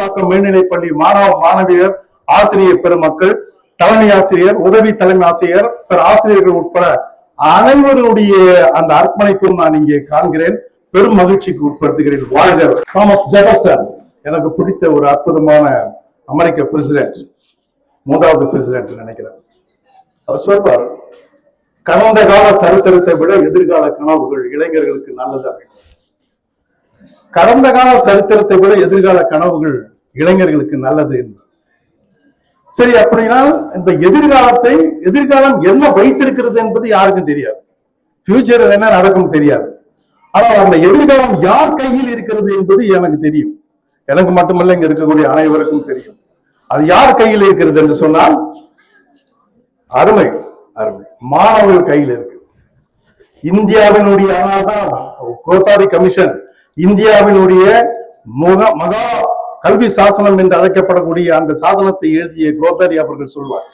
காட்டுப்பாக்கம் மேல்நிலைப்பள்ளி மாணவ மாணவியர், ஆசிரியர் பெருமக்கள், தலைமை ஆசிரியர், உதவி தலைமை ஆசிரியர், ஆசிரியர்கள் உட்பட அனைவருடைய அந்த அர்ப்பணிப்பும் நான் இங்கே காண்கிறேன். பெரும் மகிழ்ச்சிக்கு உட்படுத்துகிறேன். வாழ்க தாமஸ் ஜெஃபர்சன். எனக்கு பிடித்த ஒரு அற்புதமான அமெரிக்க பிரசிடென்ட், 3வது பிரசிடென்ட் நினைக்கிறேன். அவர் சொல்வார், கடந்த கால சரித்திரத்தை விட எதிர்கால கனவுகள் இளைஞர்களுக்கு நல்லது. கடந்த கால சரித்திரத்தை விட எதிர்கால கனவுகள் இளைஞர்களுக்கு நல்லது. சரி, அப்படின்னா இந்த எதிர்காலம் என்ன வைத்திருக்கிறது என்பது யாருக்கும் தெரியாது. ஃபியூச்சர் என்ன நடக்கும் தெரியாது. ஆனால் அந்த எதிர்காலம் யார் கையில் இருக்கிறது என்பது எனக்கு தெரியும். எனக்கு மட்டுமல்ல, இங்க இருக்கக்கூடிய அனைவருக்கும் தெரியும். அது யார் கையில் இருக்கிறது என்று சொன்னால் அருமை மாணவர்கள் கையில் இருக்கு. இந்தியாவினுடைய கோத்தாரி கமிஷன், இந்தியாவினுடைய மகா கல்வி சாசனம் என்று அழைக்கப்படக்கூடிய அந்த சாசனத்தை எழுதிய கோத்தாரி அவர்கள் சொல்வார்,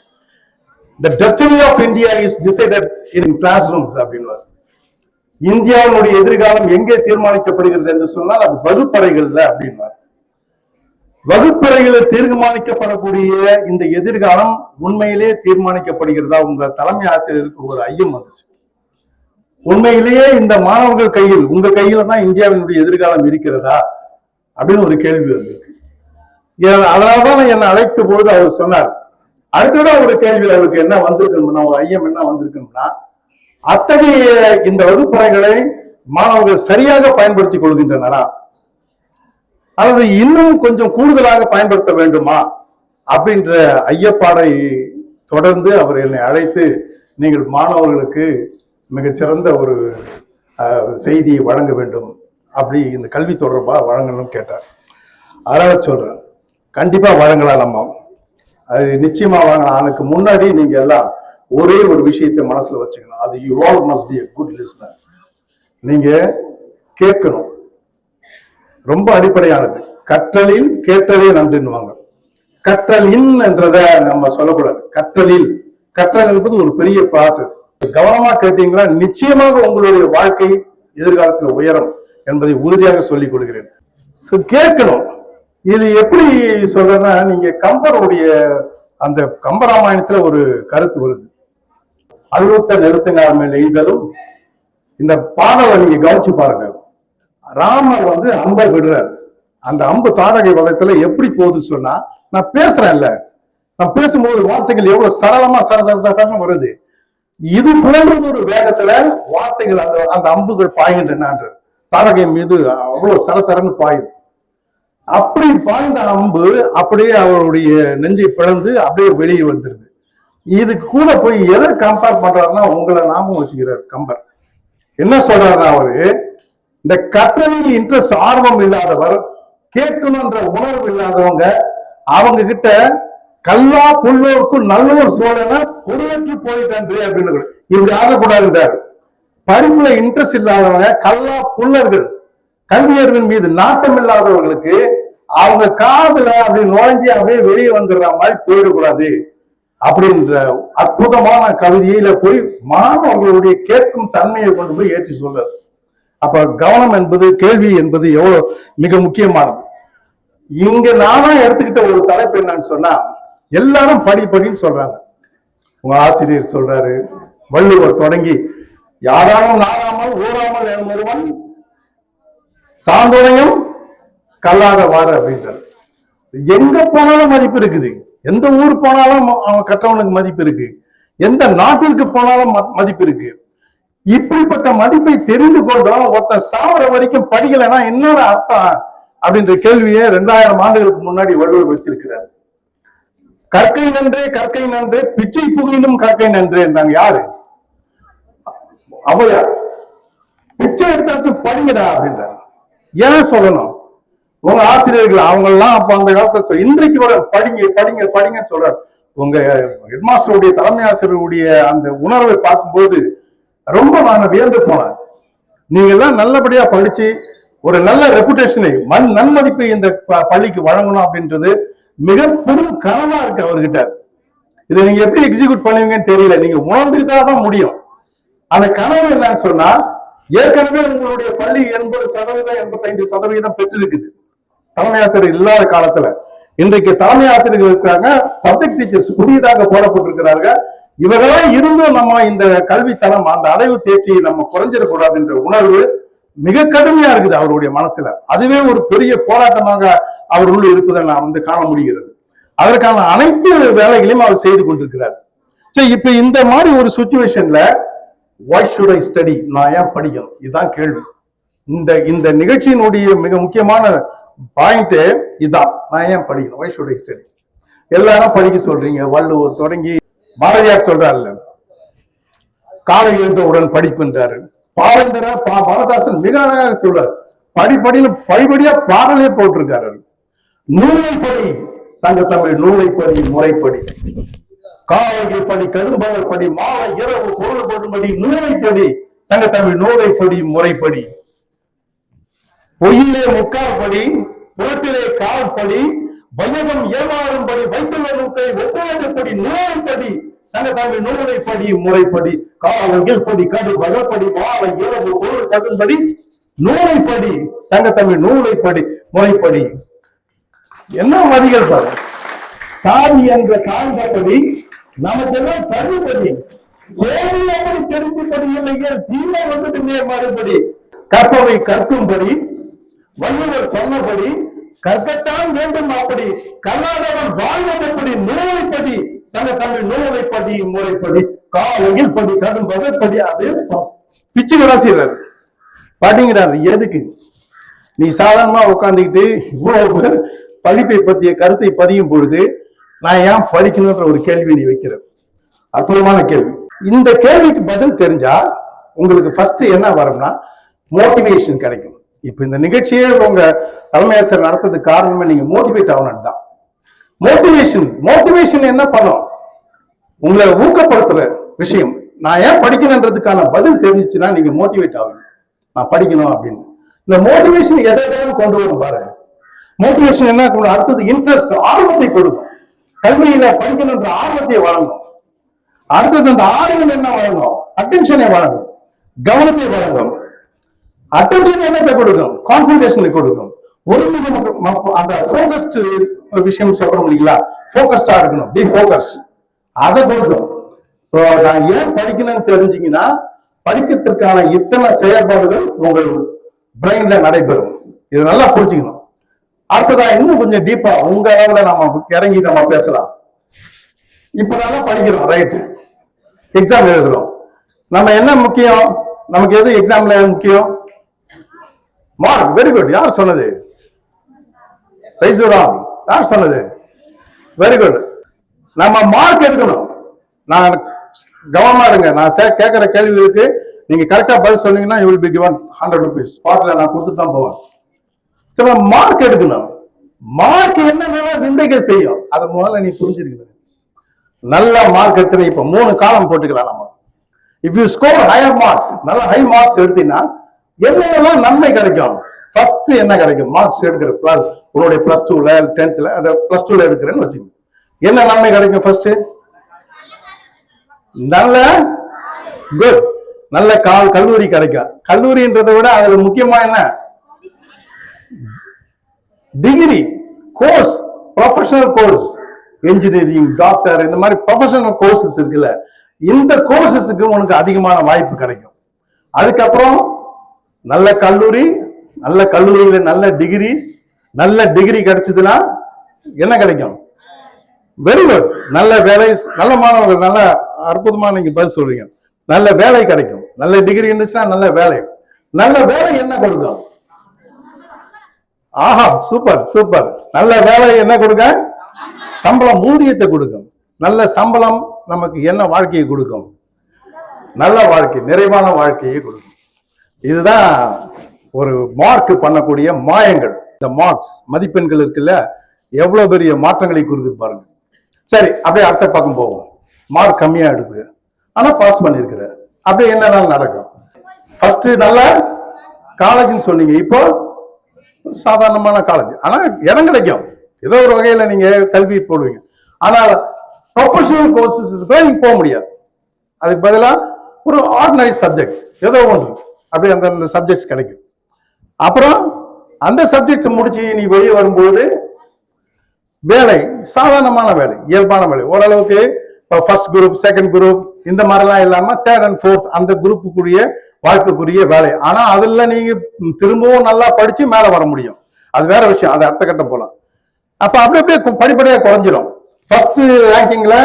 the destiny of India is decided in classrooms அப்படின்வார். இந்தியாவினுடைய எதிர்காலம் எங்கே தீர்மானிக்கப்படுகிறது என்று சொன்னால் அது வகுப்பறைகள்ல அப்படின்வார். வகுப்பறைகளில் தீர்மானிக்கப்படக்கூடிய இந்த எதிர்காலம் உண்மையிலே தீர்மானிக்கப்படுகிறதா? உங்க தலைமை ஆசிரியருக்கு ஒரு ஐயம் வந்துச்சு. உண்மையிலேயே இந்த மாணவர்கள் கையில், உங்க கையில தான் இந்தியாவினுடைய எதிர்காலம் இருக்கிறதா அப்படின்னு ஒரு கேள்வி வந்திருக்கு. அதனாலதான் என்னை அழைத்த பொழுது அவர் சொன்னார், அடுத்ததான் ஒரு கேள்வி அவருக்கு என்ன வந்திருக்கணும்னா, ஒரு ஐயம் என்ன வந்திருக்கணும்னா, அத்தகைய இந்த வகுப்பறைகளை மாணவர்கள் சரியாக பயன்படுத்திக் கொள்கின்றனரா அல்லது இன்னும் கொஞ்சம் கூடுதலாக பயன்படுத்த வேண்டுமா அப்படின்ற ஐயப்பாடை தொடர்ந்து அவர் என்னை அழைத்து, நீங்கள் மாணவர்களுக்கு மிகச்சிறந்த ஒரு செய்தியை வழங்க வேண்டும், அப்படி இந்த கல்வி தொடர்பா வழங்கணும்னு கேட்டார். அதனால சொல்றேன், கண்டிப்பா வழங்கலாம். நம்ம அது நிச்சயமா வழங்கலாம். அதுக்கு முன்னாடி நீங்க எல்லாம் ஒரே ஒரு விஷயத்தை மனசுல வச்சுக்கணும், அது you all must be a good listener. நீங்க கேட்கணும். ரொம்ப அடிப்படையானது. கற்றலில் கேட்டதே நன்றுன்னுவாங்க. கற்றலின் என்றத நம்ம சொல்லக்கூடாது. கற்றல் என்பது ஒரு பெரிய ப்ராசஸ். கவனமா கேட்டீங்களா நிச்சயமாக உங்களுடைய வாழ்க்கை எதிர்காலத்தில் உயரும் என்பதை உறுதியாக சொல்லிக் கொள்கிறேன். கேட்கணும். இது எப்படி சொல்றேன்னா, நீங்க கம்பருடைய அந்த கம்பராமாயணத்துல ஒரு கருத்து வருது, அழுத்த நிறுத்தினார் மேல் எய்தலும். இந்த பாடலை நீங்க கவனிச்சு பாருங்க. ராமர் அம்பை விடுறாரு. அந்த அம்பு தாடகை வளத்துல எப்படி போகுதுன்னு சொன்னா, நான் பேசுறேன்ல, நான் பேசும்போது வார்த்தைகள் எவ்வளவு சரளமா சரசரசரன்னு வருது. இது போன்ற ஒரு வேகத்துல வார்த்தைகள் அந்த அம்புகள் பாய்கின்றன. தாடகை மீது அவ்வளவு சரசரன்னு பாயுது. அப்படி பாய்ந்த அம்பு அப்படியே அவருடைய நெஞ்சை பிளந்து அப்படியே வெளியே வந்துருது. இதுக்கு கூட போய் எதை கம்பேர் பண்றாருன்னா, உங்களை ஞாபகம் வச்சுக்கிறார் கம்பர். என்ன சொல்றாருன்னா, அவரு இந்த கற்றலில் இன்ட்ரெஸ்ட், ஆர்வம் இல்லாதவர், கேட்கணும்ன்ற உணர்வு இல்லாதவங்க, அவங்க கிட்ட கல்லா புல்லோருக்கும் நல்லோர் சோழன பொருளற்று போயிட்டு அப்படின்னு இப்படி ஆகக்கூடாதுன்றாரு. படிப்புல இன்ட்ரெஸ்ட் இல்லாதவங்க, கல்லா புல்லர்கள், கல்வியர்களின் மீது நாட்டம் இல்லாதவர்களுக்கு அவங்க காதுல அப்படி நுழைஞ்சி அப்படியே வெளியே வந்துடுற மாதிரி போயிடக்கூடாது அப்படின்ற அற்புதமான கவிதையில போய் மாணவர்களுடைய கேட்கும் தன்மையை கொண்டு போய் ஏற்றி சொல்றாரு. அப்ப கவனம் என்பது, கேள்வி என்பது எவ்வளவு மிக முக்கியமானது. இங்க நானா எடுத்துக்கிட்ட ஒரு தலைப்பு என்னன்னு சொன்னா, எல்லாரும் படின்னு சொல்றாங்க. உங்க ஆசிரியர் சொல்றாரு, வள்ளுவர் தொடங்கி யாராலும் நாடாமல் ஊராமல் எனும் ஒருவன் சாந்தோடையும் கல்லாத வாரு அப்படின்றார். எங்க போனாலும் மதிப்பு இருக்குது. எந்த ஊர் போனாலும் அவன் கற்றவனுக்கு மதிப்பு இருக்கு. எந்த நாட்டிற்கு போனாலும் மதிப்பு இருக்கு. இப்படிப்பட்ட மதிப்பை தெரிந்து கொண்டோம் ஒருத்தன் சாவர வரைக்கும் படிக்கலைன்னா என்னோட அர்த்தம் அப்படின்ற கேள்வியை 2000 ஆண்டுகளுக்கு முன்னாடி வள்ளுவர் வச்சிருக்கிறார். கற்கை நன்றே பிச்சை புகினும் கற்கை நன்றே என்றாங்க. யாரு? ஔவையார். பிச்சை எடுத்தாச்சு படிங்கடா அப்படின்றாங்க. ஏன் சொல்லணும்? உங்க ஆசிரியர்கள் அவங்க எல்லாம் அப்ப அந்த காலத்துல இன்றைக்கு கூட படிங்கன்னு சொல்றாரு. உங்க ஹெட்மாஸ்டருடைய, தலைமை ஆசிரியருடைய அந்த உணர்வை பார்க்கும்போது ரொம்ப நான் வியந்து போனேன். நீங்க எல்லாம் நல்லபடியா படிச்சு ஒரு நல்ல ரெப்புடேஷனை, நன்மதிப்பை இந்த பள்ளிக்கு வழங்கணும் அப்படின்றது மிக பெரும் கனவா இருக்கு அவர்கிட்ட. இதை நீங்க எப்படி எக்ஸிக்யூட் பண்ணுவீங்கன்னு தெரியல. நீங்க உணர்ந்துட்டாதான் முடியும். அந்த கனவு என்னன்னு சொன்னா, ஏற்கனவே உங்களுடைய பள்ளி 80% 85% பெற்றிருக்குது. தலைமை ஆசிரியர் இல்லாத காலத்துல. இன்றைக்கு தலைமை ஆசிரியர்கள் இருக்காங்க, சப்ஜெக்ட் டீச்சர்ஸ் புதியதாக போடப்பட்டிருக்கிறார்கள். இவர்களாம் இருந்தும் நம்ம இந்த கல்வித்தரம் அந்த அடைவு தேர்ச்சியை நம்ம குறைஞ்சிடக்கூடாது என்ற உணர்வு மிக கடுமையா இருக்குது அவருடைய மனசுல. அதுவே ஒரு பெரிய போராட்டமாக அவர் உள்ள இருப்பதை நான் காண முடிகிறது. அதற்கான அனைத்து வேலைகளையும் அவர் செய்து கொண்டிருக்கிறார். சரி, இப்ப இந்த மாதிரி ஒரு சுச்சுவேஷன்ல why should I study, நான் ஏன் படிக்கணும், இதுதான் கேள்வி. இந்த நிகழ்ச்சியினுடைய மிக முக்கியமான பாயிண்ட் இதான், நான் ஏன் படிக்கணும், why should I study. எல்லாரும் படிக்க சொல்றீங்க, வள்ளுவர் தொடங்கி பாரதியார் சொல்றாருல்ல, காலை எழுந்தவுடன் படிப்புன்றாரு. பாரதாசன் மிக அழகாக சொல்றாரு, படிப்படியா பாடலே போட்டிருக்காரு. நூலை படி, சங்கத்தமிழ் நூலை படி, முறைப்படி, காலையில் படி, கரும்பகல் படி, மாலை இரவு பொருள் படும்படி நூலை படி, சங்கத்தமிழ் நூலை படி, முறைப்படி, பொய்யிலே முக்கால் படி, புறத்திலே கால் படி, வையகம் ஏமாறும்படி, வைத்துள்ள நூற்றை ஒப்புவதற்படி நூலைப்படி, சங்கத்தமிழ் நூலைப்படி, முறைப்படி, காலையில் படி, கடு வகப்படி, மாலை இரவு பொருள் படும்படி நூலைப்படி, சங்கத்தமிழ் நூலைப்படி, முறைப்படி. என்ன மதிகள் பாரு, சாதி என்ற தாழ்ந்தபடி நமக்கெல்லாம் தள்ளுபடி, சேவை அப்படி தெரிந்துபடி இல்லையே, தீமை வந்துட்டு மறுபடி, கற்பவை கற்கும்படி, வள்ளுவர் சொன்னபடி கற்கத்தான் வேண்டும், அப்படி கல்லாதவன் வாழ்வதற்படி நூலைப்படி, சங்கத்தமிழ் நூலைப்படி, முறைப்படி, காலையில் படி, கடும் வகைப்படி. அது பிச்சு கடாசிடுறாரு, பாட்டிங்கிறாரு. எதுக்கு நீ சாதாரணமா உட்காந்துக்கிட்டு இவ்வளவு பேர் படிப்பை பற்றிய கருத்தை பதியும் பொழுது நான் ஏன் படிக்கணும்ன்ற ஒரு கேள்வி நீ வைக்கிற, அற்புதமான கேள்வி. இந்த கேள்விக்கு பதில் தெரிஞ்சா உங்களுக்கு ஃபர்ஸ்ட் என்ன வரும்னா மோட்டிவேஷன் கிடைக்கும். இப்ப இந்த நிகழ்ச்சியே உங்க தலைமை ஆசிரியர் நடத்துறதுக்கு காரணமே நீங்க மோட்டிவேட் ஆகணும் தான். மோட்டிவேஷன் என்ன பண்ணும், உங்களை ஊக்கப்படுத்துற விஷயம். நான் ஏன் படிக்கணுன்றதுக்கான பதில் தெரிஞ்சிச்சுன்னா நீங்க மோட்டிவேட் ஆகும், நான் படிக்கணும் அப்படின்னு. இந்த மோட்டிவேஷன் எதாவது கொண்டு வரும் பாருங்க. மோட்டிவேஷன் என்ன, அடுத்தது இன்ட்ரெஸ்ட், ஆர்வத்தை கொடுக்கும். கல்வியில படிக்கணுன்ற ஆர்வத்தை வழங்கும். அடுத்தது அந்த ஆர்வம் என்ன வழங்கும், அட்டென்ஷனை வழங்கும், கவனத்தை வழங்கும். அட்டென்ஷன் என்னத்தை கொடுக்கும், கான்சன்ட்ரேஷனை கொடுக்கும். ஒரு அந்த ஃபோகஸ்ட் விஷயம் சொல்றோம் இல்லைங்களா, ஃபோகஸ்டா இருக்கணும், பி ஃபோகஸ்ட், அதை கொடுக்கும். நான் ஏன் படிக்கணும்னு தெரிஞ்சீங்கன்னா படிக்கிறதுக்கான இத்தனை செயல்பாடுகள் உங்கள் பிரெயின்ல நடைபெறும். இது நல்லா புரிஞ்சுக்கணும். அடுத்ததா இன்னும் கொஞ்சம் டீப்பா உங்க அளவுல நம்ம இறங்கி நம்ம பேசலாம். இப்ப நல்லா படிக்கிறோம், ரைட், எக்ஸாம் எழுதுறோம். நம்ம என்ன முக்கியம், நமக்கு எது எக்ஸாம்ல முக்கியம், மார்க். வெரி குட், யார் சொன்னது, ரைசுராம், யார் சொன்னது, வெரி குட். நம்ம மார்க் எடுக்கணும். நான் கவனமா இருங்க, நான் கேட்கிற கேள்விகளுக்கு நீங்க கரெக்டா பதில் சொன்னீங்கன்னா you will be given 100 rupees. ஸ்பாட்ல நான் கொடுத்துட்டு தான் போவேன். சரி, மார்க் எடுக்கணும். மார்க் என்ன விந்தைகள் செய்யும், அதை முதல்ல நீ புரிஞ்சிருக்கணும். நல்ல மார்க் எடுத்து இப்ப 3 காலம் போட்டுக்கலாம் நம்ம. If you score higher marks, நல்ல ஹை மார்க்ஸ் எடுத்தீங்கன்னா என்னென்னலாம் நன்மை கிடைக்கும். ஃபர்ஸ்ட் என்ன கிடைக்கும், மார்க்ஸ் எடுக்கிற உன்னுடைய பிளஸ் 2ல 10th அதை பிளஸ் 2ல எடுக்கிறேன்னு வச்சுக்கோங்க, என்ன நன்மை கிடைக்கும். ஃபர்ஸ்ட் நல்ல குட், நல்ல கல்லூரி கிடைக்கும். கல்லூரின்றதை விட அதுல முக்கியமா என்ன, degree, course, professional course, engineering, doctor, இந்த மாதிரி ப்ரொஃபஷனல் கோர்சஸ் இருக்குல்ல, இந்த கோர்சஸுக்கு உனக்கு அதிகமான வாய்ப்பு கிடைக்கும். அதுக்கப்புறம் நல்ல கல்லூரி, நல்ல கல்லூரியில நல்ல டிகிரிஸ், நல்ல டிகிரி கிடைச்சதுன்னா என்ன கிடைக்கும், வெரி குட், நல்ல வேலை, நல்ல மாணவர்கள், நல்ல அற்புதமா நீங்க பதில் சொல்றீங்க. நல்ல வேலை கிடைக்கும். நல்ல டிகிரி இருந்துச்சுன்னா நல்ல வேலை. நல்ல வேலை என்ன கொடுக்கும், ஆஹா சூப்பர் சூப்பர். நல்ல வேலை என்ன கொடுக்க, சம்பளம், ஊதியத்தை கொடுக்கும். நல்ல சம்பளம் நமக்கு என்ன வாழ்க்கையை கொடுக்கும், நல்ல வாழ்க்கை, நிறைவான வாழ்க்கையை கொடுக்கும். இதுதான் ஒரு மார்க் பண்ணக்கூடிய மாயங்கள். இந்த மார்க்ஸ், மதிப்பெண்கள் இருக்குல்ல, எவ்வளவு பெரிய மாற்றங்களை கொடுக்குது பாருங்க. சரி, அப்படியே அடுத்த பக்கம் போவோம். மார்க் கம்மியா எடுக்குது, ஆனா பாஸ் பண்ணிருக்கிற, அப்படியே என்ன நடக்கும். ஃபர்ஸ்ட் நல்ல காலேஜ்னு சொன்னீங்க, இப்போ சாதாரணமான காலேஜ், ஆனா இடம் கிடைக்கும், ஏதோ ஒரு வகையில நீங்க கல்வி போடுவீங்க. ஆனால் ப்ரொஃபஷனல் கோர்சஸ் நீங்க போக முடியாது. அதுக்கு பதிலாக ஒரு ஆர்டினரி சப்ஜெக்ட் ஏதோ ஒன்று அப்படியே அந்த சப்ஜெக்ட்ஸ் கிடைக்கும். அப்புறம் அந்த சப்ஜெக்ட் முடிச்சு நீ வெளியே வரும்போது வேலை சாதாரணமான வேலை, இயல்பான வேலை, ஓரளவுக்கு ஃபர்ஸ்ட் குரூப், செகண்ட் குரூப் இந்த மாதிரிலாம் இல்லாம தேர்ட் அண்ட் ஃபோர்த் அந்த குரூப்புக்குரிய வாய்ப்புக்குரிய வேலை. ஆனா அதுல நீங்க திரும்பவும் நல்லா படிச்சு மேல வர முடியும், அது வேற விஷயம், அது அடுத்த கட்டம் போலாம். அப்ப அப்படியே படிப்படியா குறைஞ்சிடும். ஃபர்ஸ்ட் ரேங்கிங்ல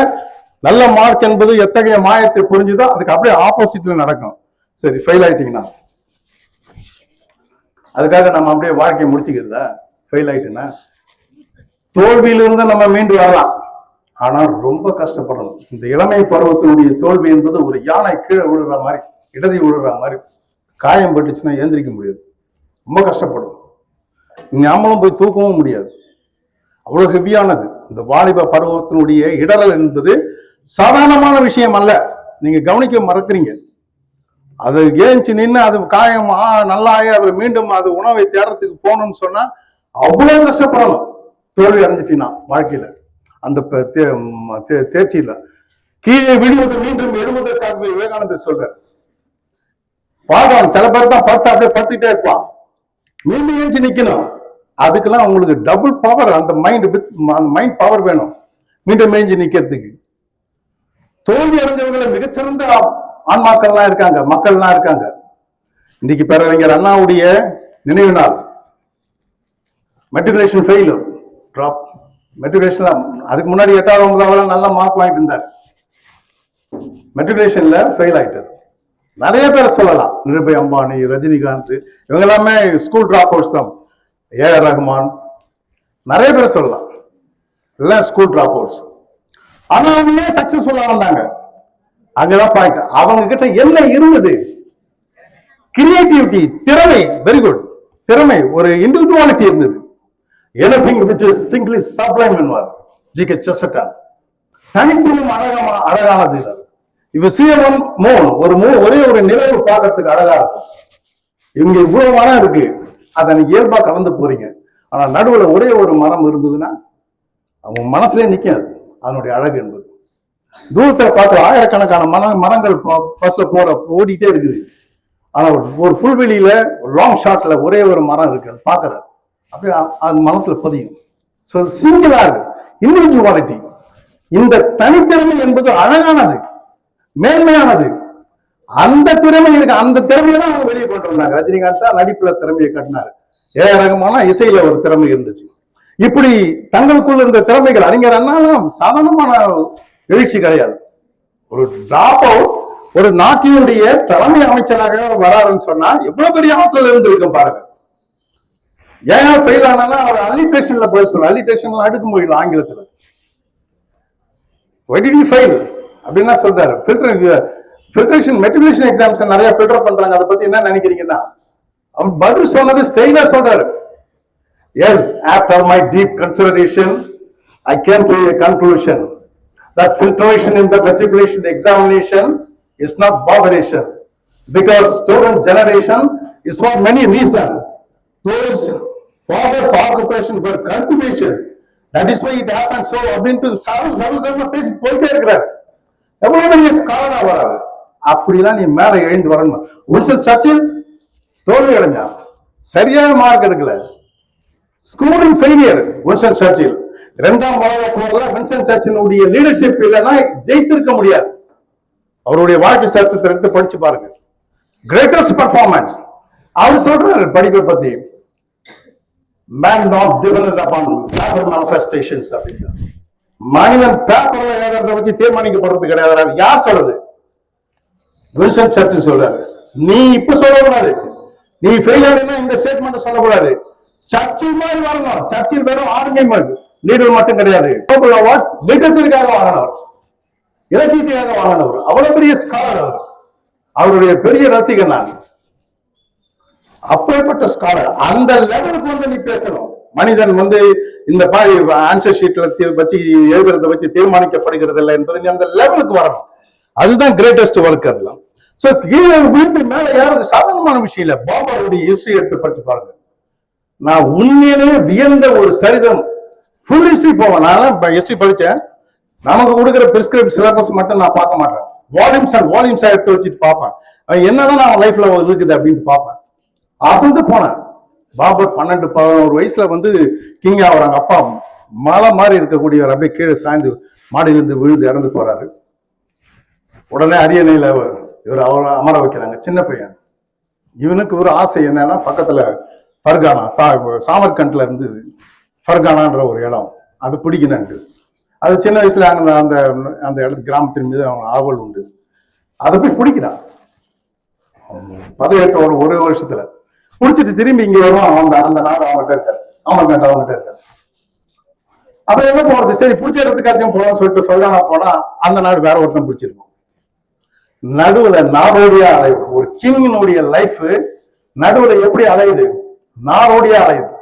நல்ல மார்க் என்பது எத்தகைய மாயத்தை புரிஞ்சுதோ அதுக்கு அப்படியே ஆப்போசிட்ல நடக்கும். சரி, ஃபெயில் ஆயிட்டீங்கன்னா அதுக்காக நம்ம அப்படியே வாழ்க்கையை முடிச்சுக்கிறதா? ஃபெயில் ஆயிட்டுன்னா தோல்வியிலிருந்து நம்ம மீண்டு வரலாம், ஆனால் ரொம்ப கஷ்டப்படணும். இந்த இளமை பருவத்தினுடைய தோல்வி என்பது ஒரு யானை கீழே விழுற மாதிரி, இடறி விழுற மாதிரி, காயம் பட்டுச்சுன்னா ஏந்திரிக்க முடியாது, ரொம்ப கஷ்டப்படும், ஞாபகம் போய் தூக்கவும் முடியாது, அவ்வளவு ஹெவியானது. இந்த வாலிப பருவத்தினுடைய இடறல் என்பது சாதாரணமான விஷயம் அல்ல, நீங்க கவனிக்க மறக்கிறீங்க. அது ஏஞ்சி நின்று அது காயம் நல்லாயே அவர் மீண்டும் அது உணவை தேடுறதுக்கு போகணும்னு சொன்னா அவ்வளவு கஷ்டப்படணும். தோல்வி அடைஞ்சிட்டீங்கன்னா வாழ்க்கையில அந்த தேர்ச்சியில கீழே விழுவது மீண்டும் எழுவதற்காக விவேகானந்தர் சொல்றார். பாடம் சில பேர் தான் பார்த்து அப்படியே படுத்துட்டே இருப்பான், மீண்டும் ஏஞ்சி நிக்கணும். அதுக்கெல்லாம் உங்களுக்கு டபுள் பவர், அந்த மைண்ட் பவர் வேணும் மீண்டும் ஏஞ்சி நிக்கிறதுக்கு. தோல்வி அடைஞ்சவங்களை மிகச்சிறந்த ஆன்மாக்கள்லாம் இருக்காங்க, மக்கள்லாம் இருக்காங்க. இன்னைக்கு பேரறிஞர் அண்ணாவுடைய நினைவு நாள். மெட்ரிகுலேஷன் ஃபெயிலர், டிராப், மெட்ரிகுலேஷன்ல அதுக்கு முன்னாடி 8வது 9வது நல்ல மார்க் வாங்கிட்டு இருந்தார், மெட்ரிகுலேஷன்ல ஃபெயில் ஆயிட்டார். நிறைய பேர் சொல்லலாம், நிர்பய் அம்பானி, ரஜினிகாந்த், இவங்க எல்லாமே ஸ்கூல் டிராப் அவுட்ஸ் தான். ஏஆர் ரஹ்மான், நிறைய பேர் சொல்லலாம், எல்லாம் ஸ்கூல் டிராப் அவுட்ஸ். ஆனா அவங்க சக்சஸ்ஃபுல்லா வந்தாங்க. அங்கதான் பாயிண்ட். அவங்க கிட்ட என்ன இருந்தது? கிரியேட்டிவிட்டி, திறமை, வெரி குட் திறமை, ஒரு இண்டிவிஜுவாலிட்டி இருந்தது. anything which is simply sublime என்பார் ஜி.கே. செஸ்டர்டன். தனித்துவம் அழகானது. இவ சீவன் மூன், ஒரே ஒரு நிலவு பார்க்கறதுக்கு அழகா இருக்கும். இவங்க இவ்வளவு மரம் இருக்கு, அதை நீங்க இயல்பா கடந்து போறீங்க. ஆனா நடுவுல ஒரே ஒரு மரம் இருந்ததுன்னா அவங்க மனசுலயே நிக்காது அதனுடைய அழகு என்பது. தூரத்துல பார்த்து ஆயிரக்கணக்கான மரங்கள் பஸ்ல ஓடிட்டே இருக்குது. ஆனா ஒரு புல்வெளியில லாங் ஷாட்ல ஒரே ஒரு மரம் இருக்கு, அது பாக்குற அப்படியே அது மனசுல பதியும். ஸோ சிங்கிளா இருக்கு இண்டிவிஜுவாலிட்டி. இந்த தனித்திறமை என்பது அழகானது, மேன்மையானது. அந்த திறமை இருக்கு, அந்த திறமையை தான் அவங்க வெளியே கொண்டு வந்தாங்க. ரஜினிகாந்த் தான் நடிப்புல திறமையை கட்டினாரு, ஏஆர் ரஹ்மானா இசையில ஒரு திறமை இருந்துச்சு. இப்படி தங்களுக்குள்ள இருந்த திறமைகள், அறிஞர் அண்ணாலும் சாதாரணமான எழுச்சி கிடையாது. ஒரு டிராப் அவுட் ஒரு நாட்டினுடைய தலைமை அமைச்சராக வராருன்னு சொன்னா எவ்வளவு பெரிய ஆட்கள் இருந்து இருக்கும் பாருங்க. ஏன்னா ஃபெயில் ஆனா அவர் அலிட்ரேஷன்ல போய் சொல்ல, அலிட்ரேஷன்ல அடுக்கு மொழியில் ஆங்கிலத்துல why did you fail அப்படின்னா சொல்றாரு. ஃபில்ட்ரேஷன் மெட்ரிகுலேஷன் எக்ஸாம்ஸ் நிறைய ஃபில்டர் பண்றாங்க, அதை பத்தி என்ன நினைக்கிறீங்கன்னா அவர் பதில் சொன்னது ஸ்டைலா சொல்றாரு. Yes, after my deep consideration I came to a conclusion that filtration in the matriculation examination is not botheration, because student generation is for many reasons. Those fathers occupation for cultivation, that is why it happens. So அப்படின்ட்டு sir பேசி போயிட்டே இருக்கிறார். எவ்வளவு பெரிய ஸ்காலரா வராது. அப்படிலாம் நீ மேல எழுந்து வரணும். வின்ஸ்டன் சர்ச்சில் தோல்வி அடைஞ்சா, சரியான மார்க் எடுக்கல, ஸ்கூலிங் ஃபெயிலியர். வின்ஸ்டன் சர்ச்சில் 2ஆம் உலக போர்ல வின்ஸ்டன் சர்ச்சிலுடைய லீடர்ஷிப் இல்லைன்னா ஜெயித்திருக்க முடியாது. அவருடைய வாழ்க்கை சரித்திரத்தை எடுத்து படிச்சு பாருங்க, கிரேட்டஸ்ட் பர்ஃபார்மன்ஸ். அவர் சொல்றாரு படிப்பை பத்தி, man not dependent upon paper manifestations அப்படின்னா. மனிதன் பேப்பர்ல எழுதுறத வச்சு தீர்மானிக்கப்படுறது கிடையாது. யார் சொல்றது? வின்ஸ்டன் சர்ச்சில் சொல்றாரு. நீ இப்ப சொல்லக்கூடாது, நீ ஃபெயில் ஆனா இந்த ஸ்டேட்மெண்ட் சொல்லக்கூடாது. சர்ச்சில் மாதிரி வரணும். சர்ச்சில் வெறும் ஆர்மி லீடர் மட்டும் கிடையாது, லிட்டரேச்சருக்காக வாங்கினவர், இலக்கியத்துக்காக வாங்கினவர், அவ்வளவு பெரிய ஸ்காலர் அவர். அவருடைய பெரிய ரசிகன் நான். அப்படிப்பட்ட ஸ்காலர் அந்த லெவலுக்கு வந்து நீ பேசணும். மனிதன் வந்து இந்த மாதிரி ஆன்சர் ஷீட்ல வச்சு எழுதுறத வச்சு தீர்மானிக்கப்படுகிறது இல்லை என்பது நீ அந்த லெவலுக்கு வரணும். அதுதான் கிரேட்டஸ்ட் ஒர்க். அதெல்லாம் சோ கீழே வீட்டு மேல யாரும் சாதாரணமான விஷயம் இல்ல. பாபாவுடைய ஹிஸ்டரி எடுத்து படிச்சு பாருங்க. நான் உண்மையிலேயே வியந்த ஒரு சரிதம். ஃபுல் ஹிஸ்டரி போவேன். நான் ஹிஸ்டரி படிச்சேன். நமக்கு கொடுக்குற பிரிஸ்கிரிப்ட் சிலபஸ் மட்டும் நான் பார்க்க மாட்டேன். வால்யூம்ஸ் அண்ட் வால்யூம்ஸா எடுத்து வச்சுட்டு பார்ப்பேன், என்னதான் நான் லைஃப்ல இருக்குது அப்படின்னு பார்ப்பேன். அசந்து போனேன். பாபர் 12-11 வயசுல வந்து கிங் ஆகுறாங்க. அப்பா மலை மாதிரி இருக்கக்கூடியவர் அப்படியே கீழே சாய்ந்து மாடியிலிருந்து விழுந்து இறந்து போறாரு. உடனே அரியணையில இவர் அவரை அமர வைக்கிறாங்க. சின்ன பையன். இவனுக்கு ஒரு ஆசை என்னன்னா, பக்கத்துல ஃபர்கானா சாமர்கண்ட்ல இருந்து ஃபர்கானான்ற ஒரு இடம், அது பிடிக்கணுன்ட்டு. அது சின்ன வயசுல அங்க அந்த அந்த இடத்து கிராமத்தின் மீது அவன் ஆவல் உண்டு. அதை போய் பிடிக்கிறான். பதவியேற்றோட ஒரு வருஷத்துல பிடிச்சிட்டு திரும்பி இங்க வரும். அந்த நாடு அவங்ககிட்ட இருக்காரு, சாமர்கண்ட் அவங்ககிட்ட இருக்காரு. அப்ப எங்க போறது, சரி பிடிச்ச இடத்துக்காச்சும் போகலாம்னு சொல்லிட்டு ஃபர்கானா போனா அந்த நாடு வேற ஒருத்தன் பிடிச்சிருக்கும். நடுவுல நாடோடிய அலைவு. ஒரு கிங்கினுடைய லைஃப் நடுவுல எப்படி அலையுது, நாடோடிய அலையுது.